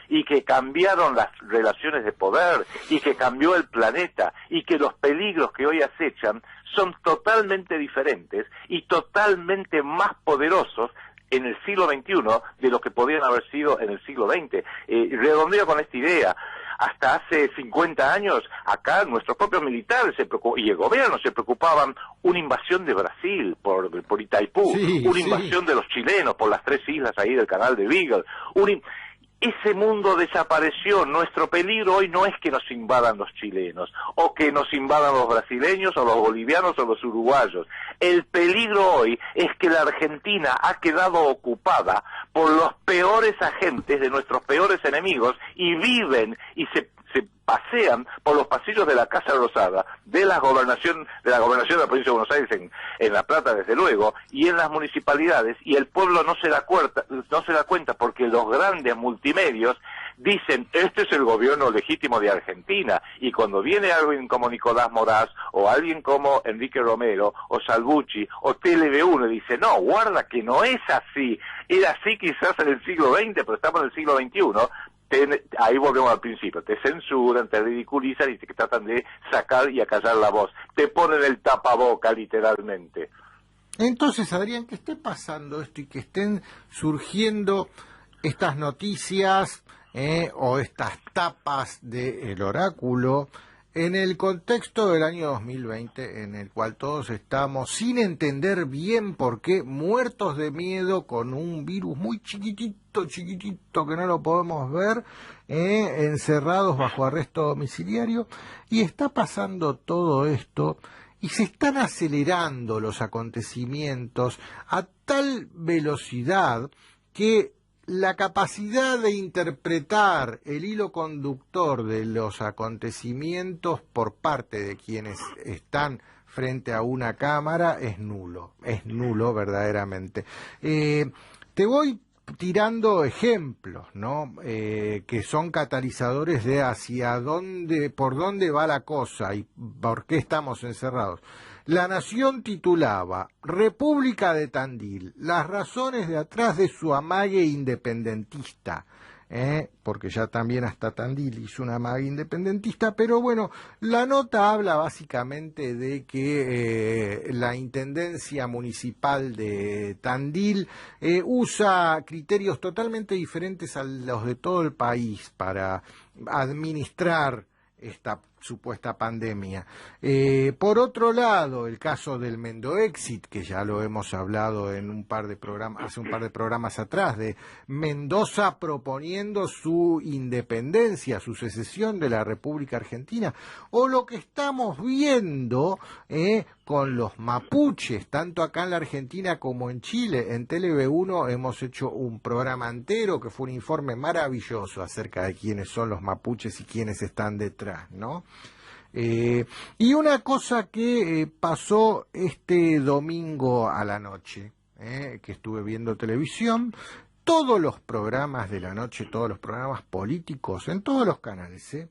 y que cambiaron las relaciones de poder y que cambió el planeta y que los peligros que hoy acechan son totalmente diferentes y totalmente más poderosos en el siglo XXI de lo que podrían haber sido en el siglo XX. Redondeo con esta idea. Hasta hace 50 años, acá nuestros propios militares y el gobierno se preocupaban una invasión de Brasil por Itaipú, una invasión de los chilenos por las 3 islas ahí del canal de Beagle, ese mundo desapareció. Nuestro peligro hoy no es que nos invadan los chilenos, o que nos invadan los brasileños, o los bolivianos, o los uruguayos. El peligro hoy es que la Argentina ha quedado ocupada por los peores agentes de nuestros peores enemigos, y viven y se pasean por los pasillos de la Casa Rosada, de la gobernación de la provincia de Buenos Aires en La Plata, desde luego, y en las municipalidades, y el pueblo no se da cuenta porque los grandes multimedios dicen, este es el gobierno legítimo de Argentina, y cuando viene alguien como Nicolás Moraz, o alguien como Enrique Romero, o Salvucci, o TLV1, y dice, no, guarda que no es así, era así quizás en el siglo XX, pero estamos en el siglo XXI, ahí volvemos al principio, te censuran, te ridiculizan y te tratan de sacar y acallar la voz, te ponen el tapaboca literalmente. Entonces, Adrián, que esté pasando esto y que estén surgiendo estas noticias o estas tapas del oráculo en el contexto del año 2020, en el cual todos estamos sin entender bien por qué, muertos de miedo con un virus muy chiquitito que no lo podemos ver, encerrados bajo arresto domiciliario, y está pasando todo esto y se están acelerando los acontecimientos a tal velocidad que la capacidad de interpretar el hilo conductor de los acontecimientos por parte de quienes están frente a una cámara es nulo verdaderamente. Te voy tirando ejemplos, ¿no? Que son catalizadores de hacia dónde, por dónde va la cosa y por qué estamos encerrados. La Nación titulaba República de Tandil, las razones de atrás de su amague independentista, porque ya también hasta Tandil hizo una amague independentista, pero bueno, la nota habla básicamente de que la Intendencia Municipal de Tandil usa criterios totalmente diferentes a los de todo el país para administrar esta supuesta pandemia. Por otro lado, el caso del Mendoexit, que ya lo hemos hablado en un par de programas, hace un par de programas atrás, de Mendoza proponiendo su independencia, su secesión de la República Argentina, o lo que estamos viendo con los mapuches, tanto acá en la Argentina como en Chile. En TLV1 hemos hecho un programa entero que fue un informe maravilloso acerca de quiénes son los mapuches y quiénes están detrás, ¿no? Y una cosa que pasó este domingo a la noche, que estuve viendo televisión, todos los programas de la noche, todos los programas políticos, en todos los canales,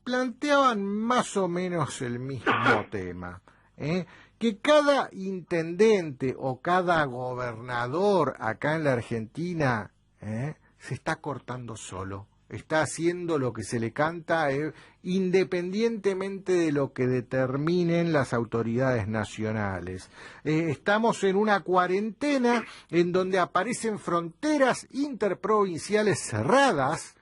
planteaban más o menos el mismo tema, que cada intendente o cada gobernador acá en la Argentina se está cortando solo. Está haciendo lo que se le canta independientemente de lo que determinen las autoridades nacionales. Estamos en una cuarentena en donde aparecen fronteras interprovinciales cerradas,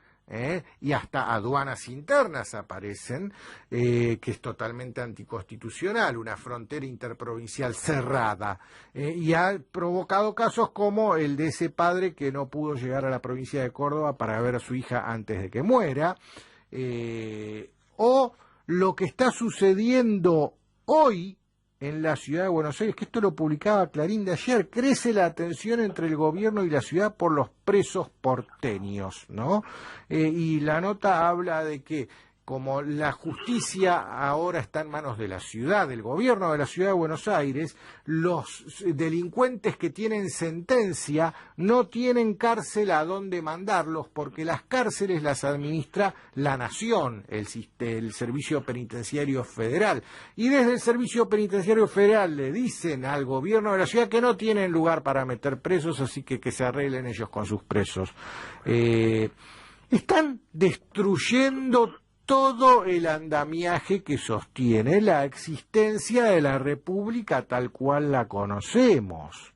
y hasta aduanas internas aparecen, que es totalmente anticonstitucional, una frontera interprovincial cerrada, y ha provocado casos como el de ese padre que no pudo llegar a la provincia de Córdoba para ver a su hija antes de que muera, o lo que está sucediendo hoy en la ciudad de Buenos Aires, que esto lo publicaba Clarín de ayer, crece la tensión entre el gobierno y la ciudad por los presos porteños, ¿no? Y la nota habla de que como la justicia ahora está en manos de la ciudad, del gobierno de la ciudad de Buenos Aires, los delincuentes que tienen sentencia no tienen cárcel a donde mandarlos, porque las cárceles las administra la Nación, el Servicio Penitenciario Federal. Y desde el Servicio Penitenciario Federal le dicen al gobierno de la ciudad que no tienen lugar para meter presos, así que se arreglen ellos con sus presos. Están destruyendo todo el andamiaje que sostiene la existencia de la República tal cual la conocemos.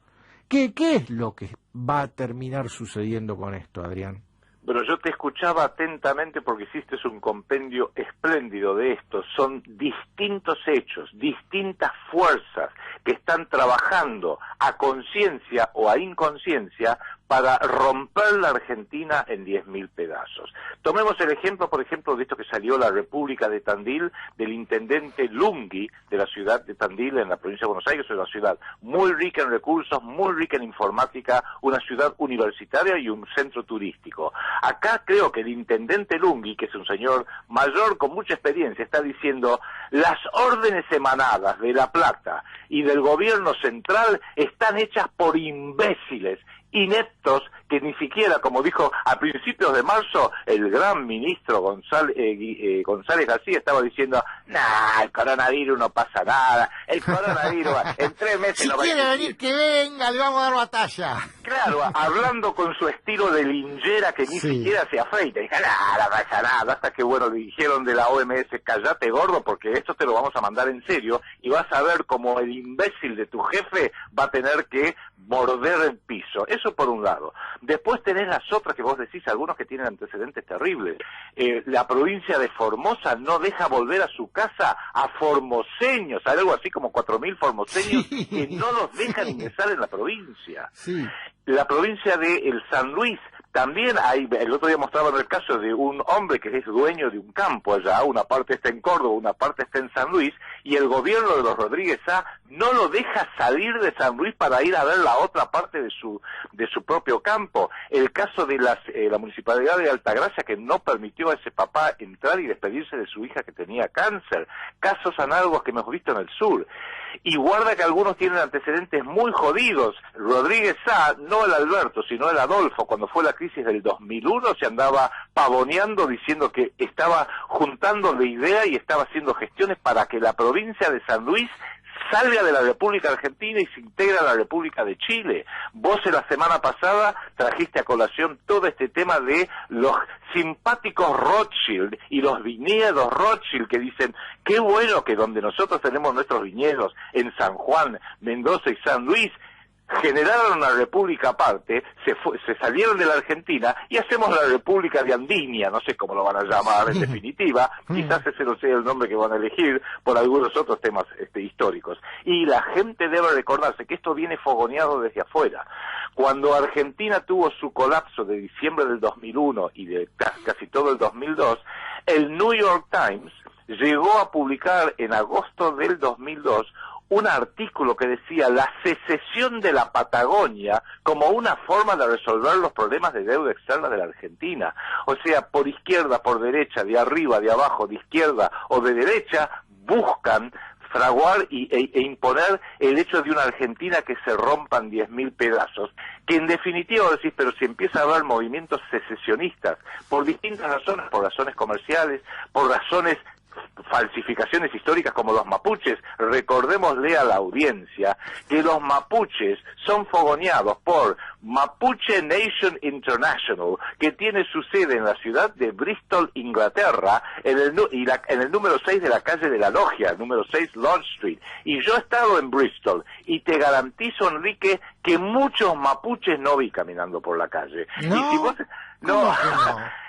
¿Qué es lo que va a terminar sucediendo con esto, Adrián? Bueno, yo te escuchaba atentamente porque hiciste un compendio espléndido de esto. Son distintos hechos, distintas fuerzas que están trabajando a conciencia o a inconsciencia para romper la Argentina en 10.000 pedazos. Tomemos el ejemplo, por ejemplo, de esto que salió la República de Tandil, del intendente Lunghi de la ciudad de Tandil, en la provincia de Buenos Aires. Es una ciudad muy rica en recursos, muy rica en informática, una ciudad universitaria y un centro turístico. Acá creo que el intendente Lunghi, que es un señor mayor con mucha experiencia, está diciendo: las órdenes emanadas de La Plata y del gobierno central están hechas por imbéciles, ineptos, que ni siquiera, como dijo a principios de marzo el gran ministro González García, estaba diciendo: nah, el coronavirus no pasa nada, el coronavirus en 3 meses si no va a quiere existir. venir, que venga, le vamos a dar batalla. Claro, hablando con su estilo de linchera que ni siquiera se afeita. Dije: nada, no pasa nada. Hasta que, bueno, le dijeron de la OMS: callate, gordo, porque esto te lo vamos a mandar en serio y vas a ver como el imbécil de tu jefe va a tener que morder el piso. Eso por un lado. Después tenés las otras que vos decís, algunos que tienen antecedentes terribles. La provincia de Formosa no deja volver a su casa a formoseños, algo así como 4.000 formoseños que no los dejan ingresar en la provincia. Sí. La provincia de el San Luis, también hay, el otro día mostraban el caso de un hombre que es dueño de un campo allá, una parte está en Córdoba, una parte está en San Luis, y el gobierno de los Rodríguez A no lo deja salir de San Luis para ir a ver la otra parte de su propio campo. El caso de la municipalidad de Altagracia, que no permitió a ese papá entrar y despedirse de su hija que tenía cáncer. Casos análogos que hemos visto en el sur. Y guarda que algunos tienen antecedentes muy jodidos. Rodríguez A, no el Alberto, sino el Adolfo, cuando fue la crisis del 2001, se andaba pavoneando diciendo que estaba juntando la idea y estaba haciendo gestiones para que la provincia de San Luis salga de la República Argentina y se integra a la República de Chile. Vos en la semana pasada trajiste a colación todo este tema de los simpáticos Rothschild y los viñedos Rothschild, que dicen: qué bueno que donde nosotros tenemos nuestros viñedos, en San Juan, Mendoza y San Luis, generaron una república aparte, se salieron de la Argentina y hacemos la República de Andinia, no sé cómo lo van a llamar en definitiva, quizás ese no sea el nombre que van a elegir por algunos otros temas históricos. Y la gente debe recordarse que esto viene fogoneado desde afuera. Cuando Argentina tuvo su colapso de diciembre del 2001 y de casi todo el 2002, el New York Times llegó a publicar en agosto del 2002 un artículo que decía: la secesión de la Patagonia como una forma de resolver los problemas de deuda externa de la Argentina. O sea, por izquierda, por derecha, de arriba, de abajo, de izquierda o de derecha, buscan fraguar e imponer el hecho de una Argentina que se rompa en 10.000 pedazos, que en definitiva decís: pero si empieza a haber movimientos secesionistas, por distintas razones, por razones comerciales, por razones falsificaciones históricas como los mapuches. Recordémosle a la audiencia que los mapuches son fogoneados por Mapuche Nation International, que tiene su sede en la ciudad de Bristol, Inglaterra, en el número 6 de la calle de la Logia, el número 6 Lodge Street. Y yo he estado en Bristol y te garantizo, Enrique, que muchos mapuches no vi caminando por la calle. ¿No? Y si vos... No.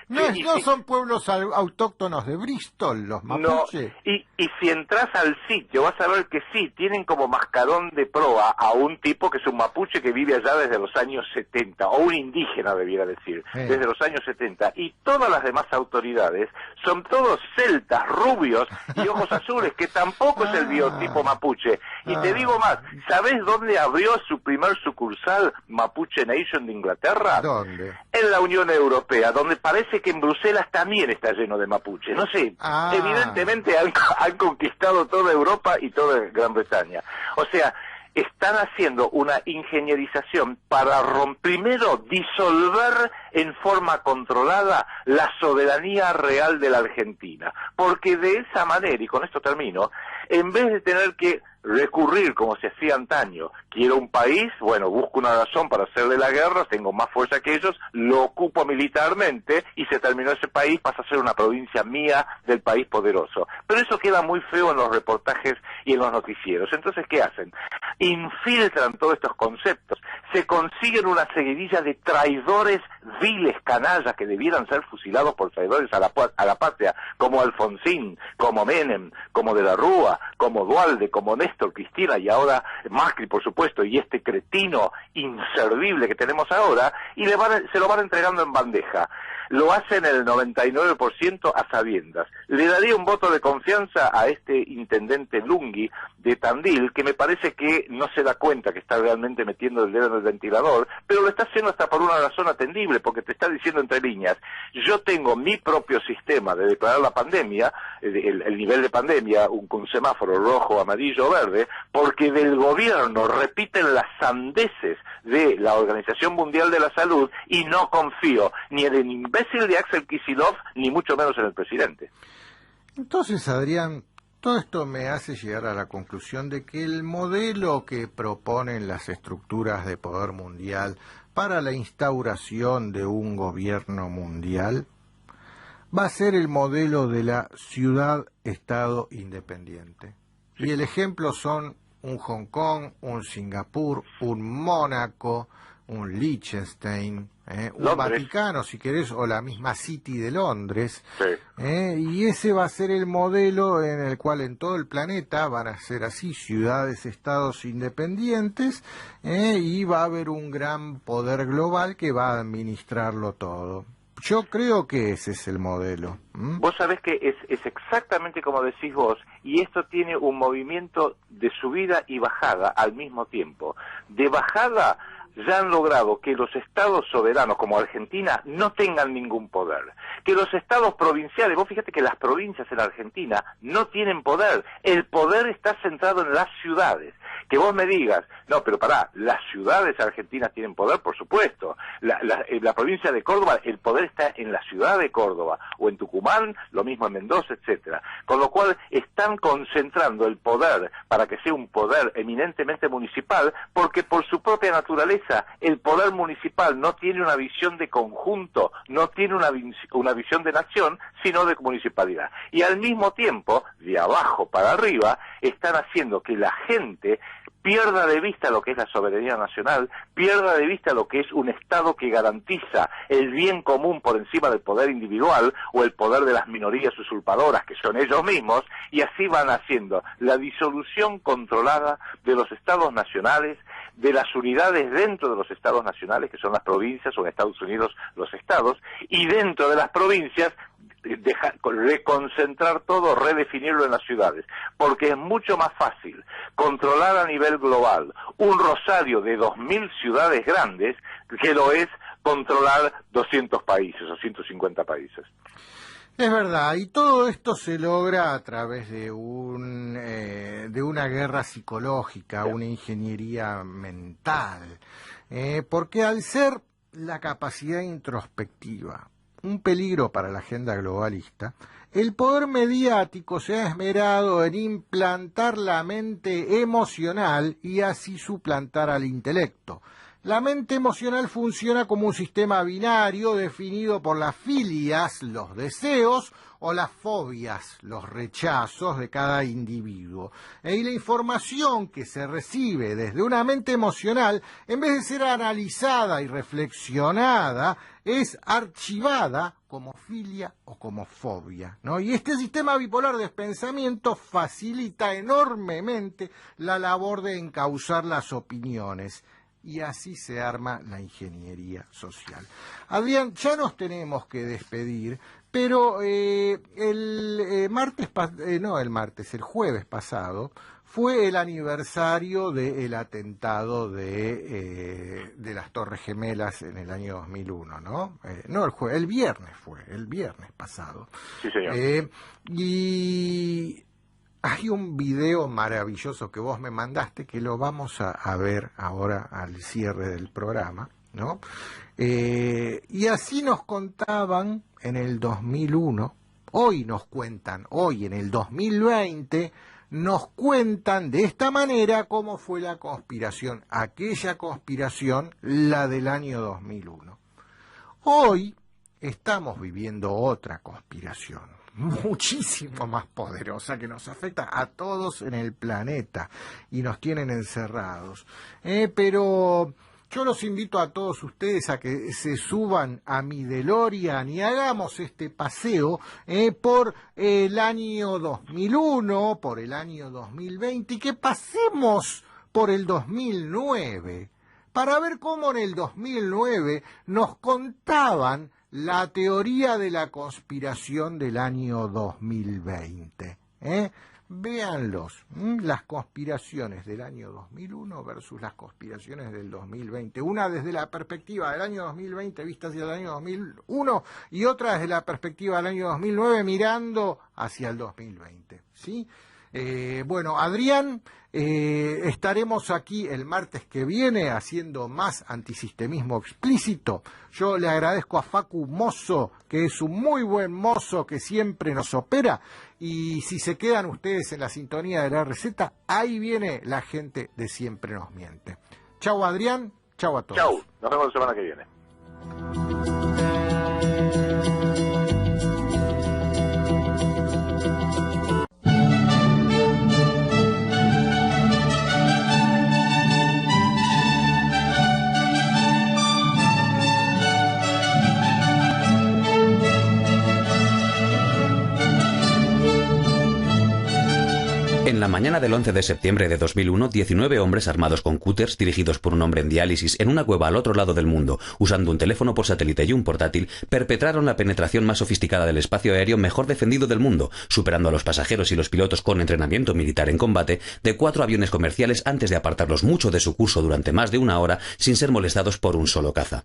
No son pueblos autóctonos de Bristol, los mapuches. No, y si entras al sitio vas a ver que sí, tienen como mascarón de proa a un tipo que es un mapuche que vive allá desde los años 70, o un indígena debiera decir, desde los años 70, y todas las demás autoridades son todos celtas, rubios y ojos azules, que tampoco es el biotipo mapuche. Y te digo más, ¿sabés dónde abrió su primer sucursal Mapuche Nation de Inglaterra? ¿Dónde? En la Unión Europea, donde parece que en Bruselas también está lleno de mapuche. No sé, evidentemente han conquistado toda Europa y toda Gran Bretaña. O sea, están haciendo una ingenierización para primero disolver en forma controlada la soberanía real de la Argentina. Porque de esa manera, y con esto termino, en vez de tener que recurrir como se hacía antaño, quiero un país, bueno, busco una razón para hacerle la guerra, tengo más fuerza que ellos, lo ocupo militarmente y se terminó ese país, pasa a ser una provincia mía del país poderoso. Pero eso queda muy feo en los reportajes y en los noticieros. Entonces, ¿qué hacen? Infiltran todos estos conceptos, se consiguen una seguidilla de traidores viles, canallas, que debieran ser fusilados por traidores a la patria, como Alfonsín, como Menem, como De la Rúa, como Duhalde, como Néstor Néstor, Cristina y ahora Macri, por supuesto, y este cretino inservible que tenemos ahora, y se lo van entregando en bandeja. Lo hacen el 99% a sabiendas. Le daría un voto de confianza a este intendente Lunghi de Tandil, que me parece que no se da cuenta que está realmente metiendo el dedo en el ventilador, pero lo está haciendo hasta por una razón atendible, porque te está diciendo entre líneas, yo tengo mi propio sistema de declarar la pandemia, el nivel de pandemia, con semáforo rojo, amarillo o verde, porque del gobierno repiten las sandeces de la Organización Mundial de la Salud y no confío ni en el imbécil de Axel Kicillof, ni mucho menos en el presidente. Entonces, Adrián, todo esto me hace llegar a la conclusión de que el modelo que proponen las estructuras de poder mundial para la instauración de un gobierno mundial va a ser el modelo de la ciudad-estado independiente. Y el ejemplo son un Hong Kong, un Singapur, un Mónaco, un Liechtenstein, un Vaticano, si querés, o la misma City de Londres. Sí. Y ese va a ser el modelo en el cual en todo el planeta van a ser así, ciudades-estados independientes, y va a haber un gran poder global que va a administrarlo todo. Yo creo que ese es el modelo. Vos sabés que es exactamente como decís vos, y esto tiene un movimiento de subida y bajada al mismo tiempo. De bajada ya han logrado que los estados soberanos como Argentina no tengan ningún poder, que los estados provinciales, vos fíjate que las provincias en Argentina no tienen poder, el poder está centrado en las ciudades. Que vos me digas, no, pero pará, las ciudades argentinas tienen poder, por supuesto. La provincia de Córdoba, el poder está en la ciudad de Córdoba, o en Tucumán, lo mismo en Mendoza, etcétera. Con lo cual están concentrando el poder para que sea un poder eminentemente municipal, porque por su propia naturaleza el poder municipal no tiene una visión de conjunto, no tiene una visión de nación, sino de municipalidad. Y al mismo tiempo, de abajo para arriba, están haciendo que la gente pierda de vista lo que es la soberanía nacional, pierda de vista lo que es un Estado que garantiza el bien común por encima del poder individual o el poder de las minorías usurpadoras, que son ellos mismos, y así van haciendo la disolución controlada de los Estados nacionales, de las unidades dentro de los Estados nacionales, que son las provincias, o en Estados Unidos los estados, y dentro de las provincias reconcentrar todo, redefinirlo en las ciudades, porque es mucho más fácil controlar a nivel global un rosario de 2000 ciudades grandes que lo es controlar 200 países o 150 países. Es verdad, y todo esto se logra a través de una guerra psicológica, una ingeniería mental, porque al ser la capacidad introspectiva un peligro para la agenda globalista, el poder mediático se ha esmerado en implantar la mente emocional y así suplantar al intelecto. La mente emocional funciona como un sistema binario definido por las filias, los deseos, o las fobias, los rechazos de cada individuo. Y la información que se recibe desde una mente emocional, en vez de ser analizada y reflexionada, es archivada como filia o como fobia, ¿no? Y este sistema bipolar de pensamiento facilita enormemente la labor de encauzar las opiniones. Y así se arma la ingeniería social. Adrián, ya nos tenemos que despedir, pero el jueves pasado fue el aniversario del atentado de las Torres Gemelas en el año 2001, ¿no? El viernes pasado. Sí, señor. Y hay un video maravilloso que vos me mandaste, que lo vamos a ver ahora al cierre del programa, ¿no? Y así nos contaban en el 2001, hoy en el 2020, nos cuentan de esta manera cómo fue la conspiración, aquella conspiración, la del año 2001. Hoy estamos viviendo otra conspiración, muchísimo más poderosa, que nos afecta a todos en el planeta y nos tienen encerrados. Pero yo los invito a todos ustedes a que se suban a mi DeLorean y hagamos este paseo por el año 2001, por el año 2020 y que pasemos por el 2009 para ver cómo en el 2009 nos contaban la teoría de la conspiración del año 2020. Véanlos, las conspiraciones del año 2001 versus las conspiraciones del 2020. Una desde la perspectiva del año 2020 vista hacia el año 2001 y otra desde la perspectiva del año 2009 mirando hacia el 2020. ¿Sí? Bueno, Adrián, estaremos aquí el martes que viene haciendo más antisistemismo explícito. Yo le agradezco a Facu Mozo, que es un muy buen mozo que siempre nos opera. Y si se quedan ustedes en la sintonía de la receta, ahí viene la gente de Siempre Nos Miente. Chau Adrián, chau a todos. Chau, nos vemos la semana que viene. En la mañana del 11 de septiembre de 2001, 19 hombres armados con cúters, dirigidos por un hombre en diálisis en una cueva al otro lado del mundo, usando un teléfono por satélite y un portátil, perpetraron la penetración más sofisticada del espacio aéreo mejor defendido del mundo, superando a los pasajeros y los pilotos con entrenamiento militar en combate de 4 aviones comerciales antes de apartarlos mucho de su curso durante más de una hora sin ser molestados por un solo caza.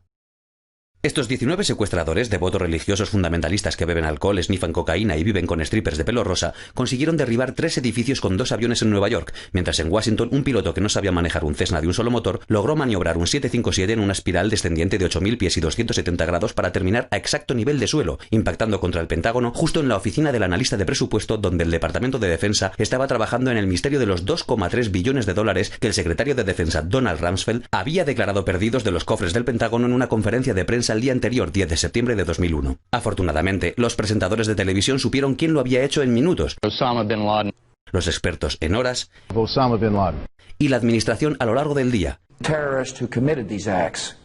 Estos 19 secuestradores, devotos religiosos fundamentalistas que beben alcohol, snifan cocaína y viven con strippers de pelo rosa, consiguieron derribar 3 edificios con 2 aviones en Nueva York, mientras en Washington un piloto que no sabía manejar un Cessna de un solo motor logró maniobrar un 757 en una espiral descendiente de 8.000 pies y 270 grados para terminar a exacto nivel de suelo, impactando contra el Pentágono justo en la oficina del analista de presupuesto donde el Departamento de Defensa estaba trabajando en el misterio de los 2,3 billones de dólares que el secretario de Defensa Donald Rumsfeld había declarado perdidos de los cofres del Pentágono en una conferencia de prensa el día anterior, 10 de septiembre de 2001. Afortunadamente, los presentadores de televisión supieron quién lo había hecho en minutos, Osama bin Laden, los expertos en horas Osama bin Laden, y la administración a lo largo del día. Terrorists who committed these acts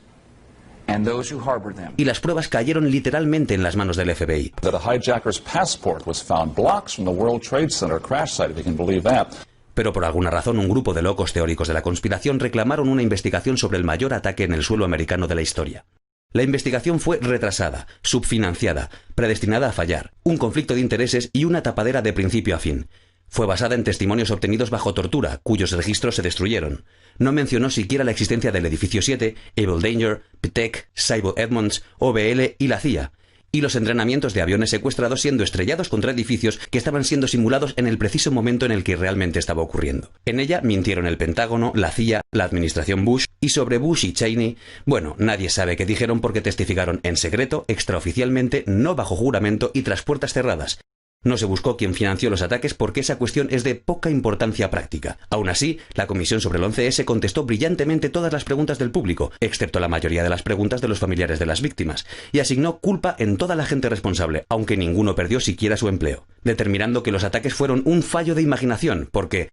and those who harbored them. Y las pruebas cayeron literalmente en las manos del FBI. That a hijacker's passport was found blocks from the World Trade Center crash site, if you can believe that. Pero por alguna razón un grupo de locos teóricos de la conspiración reclamaron una investigación sobre el mayor ataque en el suelo americano de la historia. La investigación fue retrasada, subfinanciada, predestinada a fallar, un conflicto de intereses y una tapadera de principio a fin. Fue basada en testimonios obtenidos bajo tortura, cuyos registros se destruyeron. No mencionó siquiera la existencia del Edificio 7, Able Danger, Ptec, Sable Edmonds, OBL y la CIA, y los entrenamientos de aviones secuestrados siendo estrellados contra edificios que estaban siendo simulados en el preciso momento en el que realmente estaba ocurriendo. En ella mintieron el Pentágono, la CIA, la administración Bush, y sobre Bush y Cheney, bueno, nadie sabe qué dijeron porque testificaron en secreto, extraoficialmente, no bajo juramento y tras puertas cerradas. No se buscó quién financió los ataques porque esa cuestión es de poca importancia práctica. Aún así, la Comisión sobre el 11S contestó brillantemente todas las preguntas del público, excepto la mayoría de las preguntas de los familiares de las víctimas, y asignó culpa en toda la gente responsable, aunque ninguno perdió siquiera su empleo, determinando que los ataques fueron un fallo de imaginación, porque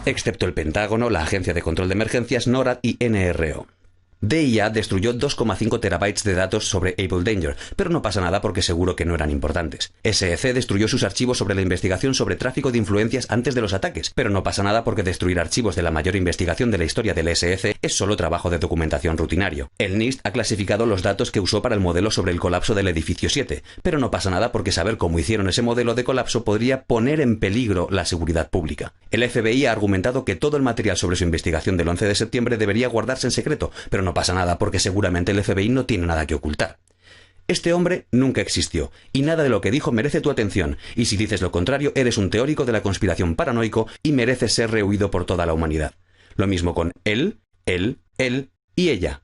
excepto el Pentágono, la Agencia de Control de Emergencias, NORAD y NRO. DIA destruyó 2,5 terabytes de datos sobre Able Danger, pero no pasa nada porque seguro que no eran importantes. SEC destruyó sus archivos sobre la investigación sobre tráfico de influencias antes de los ataques, pero no pasa nada porque destruir archivos de la mayor investigación de la historia del SEC es solo trabajo de documentación rutinario. El NIST ha clasificado los datos que usó para el modelo sobre el colapso del edificio 7, pero no pasa nada porque saber cómo hicieron ese modelo de colapso podría poner en peligro la seguridad pública. El FBI ha argumentado que todo el material sobre su investigación del 11 de septiembre debería guardarse en secreto, pero no pasa nada porque seguramente el FBI no tiene nada que ocultar. Este hombre nunca existió, y nada de lo que dijo merece tu atención, y si dices lo contrario eres un teórico de la conspiración paranoico y mereces ser rehuido por toda la humanidad. Lo mismo con él y ella.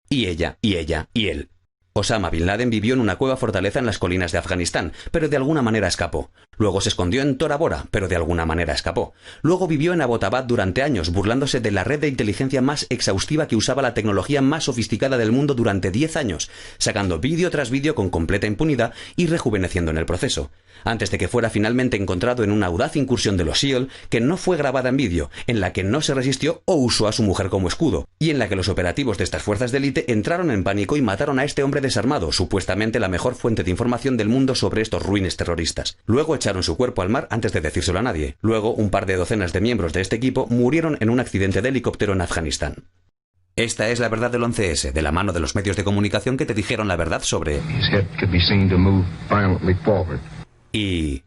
Y ella, y ella, y él. Osama Bin Laden vivió en una cueva fortaleza en las colinas de Afganistán, pero de alguna manera escapó. Luego se escondió en Tora Bora, pero de alguna manera escapó. Luego vivió en Abbottabad durante años, burlándose de la red de inteligencia más exhaustiva que usaba la tecnología más sofisticada del mundo durante 10 años, sacando vídeo tras vídeo con completa impunidad y rejuveneciendo en el proceso. antes de que fuera finalmente encontrado en una audaz incursión de los SEAL que no fue grabada en vídeo, en la que no se resistió o usó a su mujer como escudo, y en la que los operativos de estas fuerzas de élite entraron en pánico y mataron a este hombre desarmado, supuestamente la mejor fuente de información del mundo sobre estos ruines terroristas. Luego echaron su cuerpo al mar antes de decírselo a nadie. Luego, un par de docenas de miembros de este equipo murieron en un accidente de helicóptero en Afganistán. Esta es la verdad del 11S, de la mano de los medios de comunicación que te dijeron la verdad sobre... Y...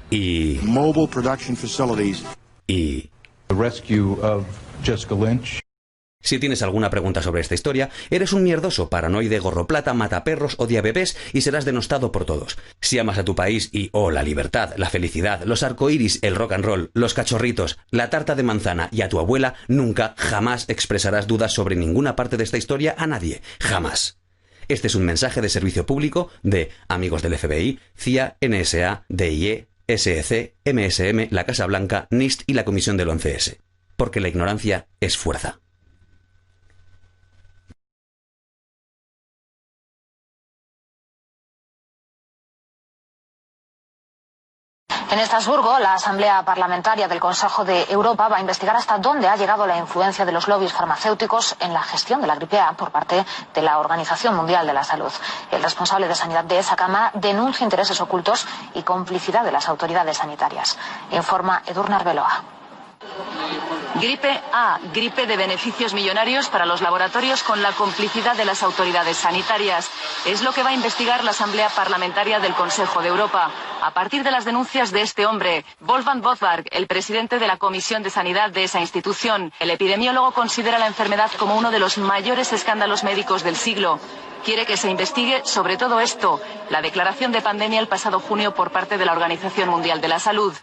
Y... Mobile production facilities. Y... The rescue of Jessica Lynch. Si tienes alguna pregunta sobre esta historia, eres un mierdoso, paranoide, gorroplata, mataperros, odia bebés y serás denostado por todos. Si amas a tu país y, la libertad, la felicidad, los arcoíris, el rock and roll, los cachorritos, la tarta de manzana y a tu abuela, nunca, jamás expresarás dudas sobre ninguna parte de esta historia a nadie. Jamás. Este es un mensaje de servicio público de amigos del FBI, CIA, NSA, DIE, SEC, MSM, la Casa Blanca, NIST y la Comisión del 11S. Porque la ignorancia es fuerza. En Estrasburgo, la Asamblea Parlamentaria del Consejo de Europa va a investigar hasta dónde ha llegado la influencia de los lobbies farmacéuticos en la gestión de la gripe A por parte de la Organización Mundial de la Salud. El responsable de sanidad de esa Cámara denuncia intereses ocultos y complicidad de las autoridades sanitarias. Informa Edurne Arbeloa. Gripe A, gripe de beneficios millonarios para los laboratorios con la complicidad de las autoridades sanitarias. Es lo que va a investigar la Asamblea Parlamentaria del Consejo de Europa. A partir de las denuncias de este hombre, Wolfgang Bothberg, el presidente de la Comisión de Sanidad de esa institución, el epidemiólogo considera la enfermedad como uno de los mayores escándalos médicos del siglo. Quiere que se investigue sobre todo esto, la declaración de pandemia el pasado junio por parte de la Organización Mundial de la Salud.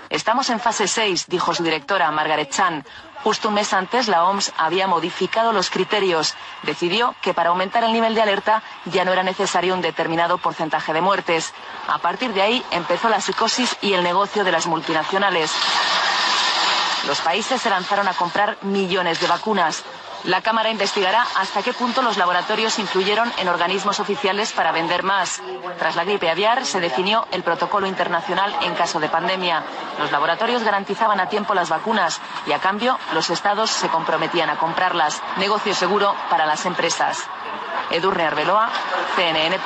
Estamos en fase 6, dijo su directora, Margaret Chan. Justo un mes antes, la OMS había modificado los criterios. Decidió que para aumentar el nivel de alerta ya no era necesario un determinado porcentaje de muertes. A partir de ahí empezó la psicosis y el negocio de las multinacionales. Los países se lanzaron a comprar millones de vacunas. La Cámara investigará hasta qué punto los laboratorios influyeron en organismos oficiales para vender más. Tras la gripe aviar, se definió el protocolo internacional en caso de pandemia. Los laboratorios garantizaban a tiempo las vacunas y, a cambio, los estados se comprometían a comprarlas. Negocio seguro para las empresas. Edurne Arbeloa, CNN+.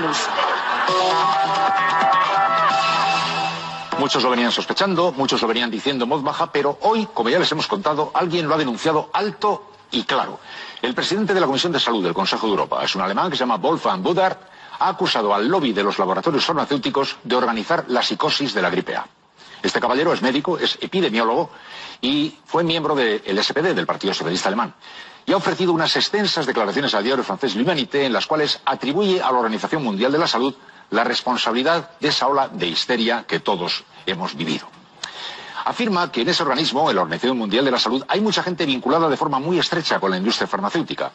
Muchos lo venían sospechando, muchos lo venían diciendo en voz baja, pero hoy, como ya les hemos contado, alguien lo ha denunciado alto y claro. El presidente de la Comisión de Salud del Consejo de Europa, es un alemán que se llama Wolfgang Bothberg, ha acusado al lobby de los laboratorios farmacéuticos de organizar la psicosis de la gripe A. Este caballero es médico, es epidemiólogo y fue miembro del SPD, del Partido Socialista Alemán. Y ha ofrecido unas extensas declaraciones al diario francés L'Humanité en las cuales atribuye a la Organización Mundial de la Salud la responsabilidad de esa ola de histeria que todos hemos vivido. Afirma que en ese organismo, en la Organización Mundial de la Salud, hay mucha gente vinculada de forma muy estrecha con la industria farmacéutica,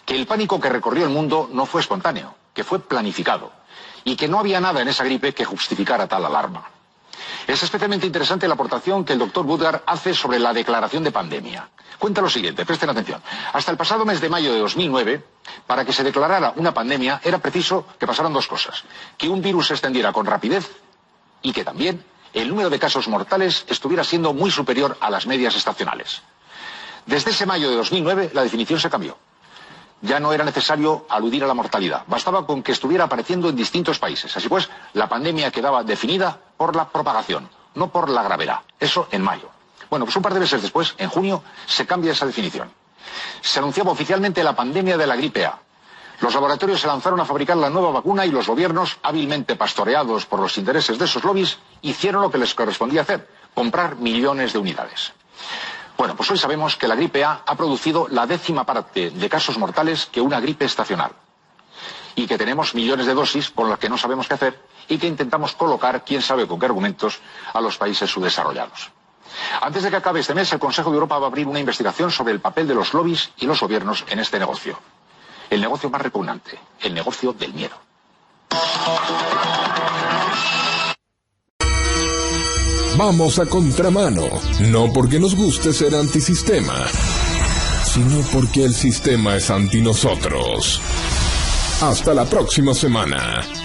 que el pánico que recorrió el mundo no fue espontáneo, que fue planificado, y que no había nada en esa gripe que justificara tal alarma. Es especialmente interesante la aportación que el doctor Bothberg hace sobre la declaración de pandemia. Cuenta lo siguiente, presten atención. Hasta el pasado mes de mayo de 2009, para que se declarara una pandemia, era preciso que pasaran dos cosas. Que un virus se extendiera con rapidez y que también el número de casos mortales estuviera siendo muy superior a las medias estacionales. Desde ese mayo de 2009, la definición se cambió. Ya no era necesario aludir a la mortalidad. Bastaba con que estuviera apareciendo en distintos países. Así pues, la pandemia quedaba definida por la propagación, no por la gravedad. Eso en mayo. Bueno, pues un par de meses después, en junio, se cambia esa definición. Se anunciaba oficialmente la pandemia de la gripe A. Los laboratorios se lanzaron a fabricar la nueva vacuna y los gobiernos, hábilmente pastoreados por los intereses de esos lobbies, hicieron lo que les correspondía hacer, comprar millones de unidades. Bueno, pues hoy sabemos que la gripe A ha producido la 10ª parte de casos mortales que una gripe estacional. Y que tenemos millones de dosis con las que no sabemos qué hacer y que intentamos colocar, quién sabe con qué argumentos, a los países subdesarrollados. Antes de que acabe este mes, el Consejo de Europa va a abrir una investigación sobre el papel de los lobbies y los gobiernos en este negocio. El negocio más repugnante, el negocio del miedo. Vamos a contramano, no porque nos guste ser antisistema, sino porque el sistema es anti nosotros. Hasta la próxima semana.